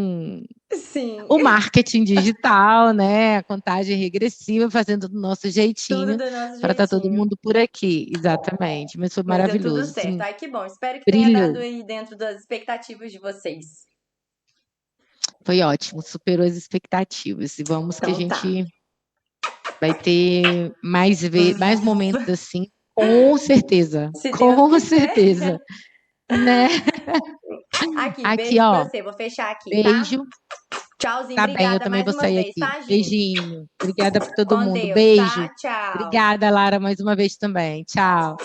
sim. o marketing digital, né? A contagem regressiva, fazendo do nosso Tudo jeitinho, do nosso para estar todo jeitinho. mundo por aqui. Exatamente. Mas foi Mas deu tudo maravilhoso. certo. Assim, Ai, que bom. Espero que tenha dado brilhou. aí dentro das expectativas de vocês. Foi ótimo, superou as expectativas. E vamos que a Então tá. gente Vai ter mais momentos assim, com certeza. Se Deus Com quiser. certeza. Né? Aqui, Aqui, beijo pra ó. você. Vou fechar aqui, tá? Beijo. Tchauzinho, Tá bem, eu obrigada também mais vou uma sair vez, aqui. tá, Gi? Beijinho. Obrigada por todo Com mundo. Deus, Beijo. tá? Tchau. Obrigada, Lara, mais uma vez também. Tchau.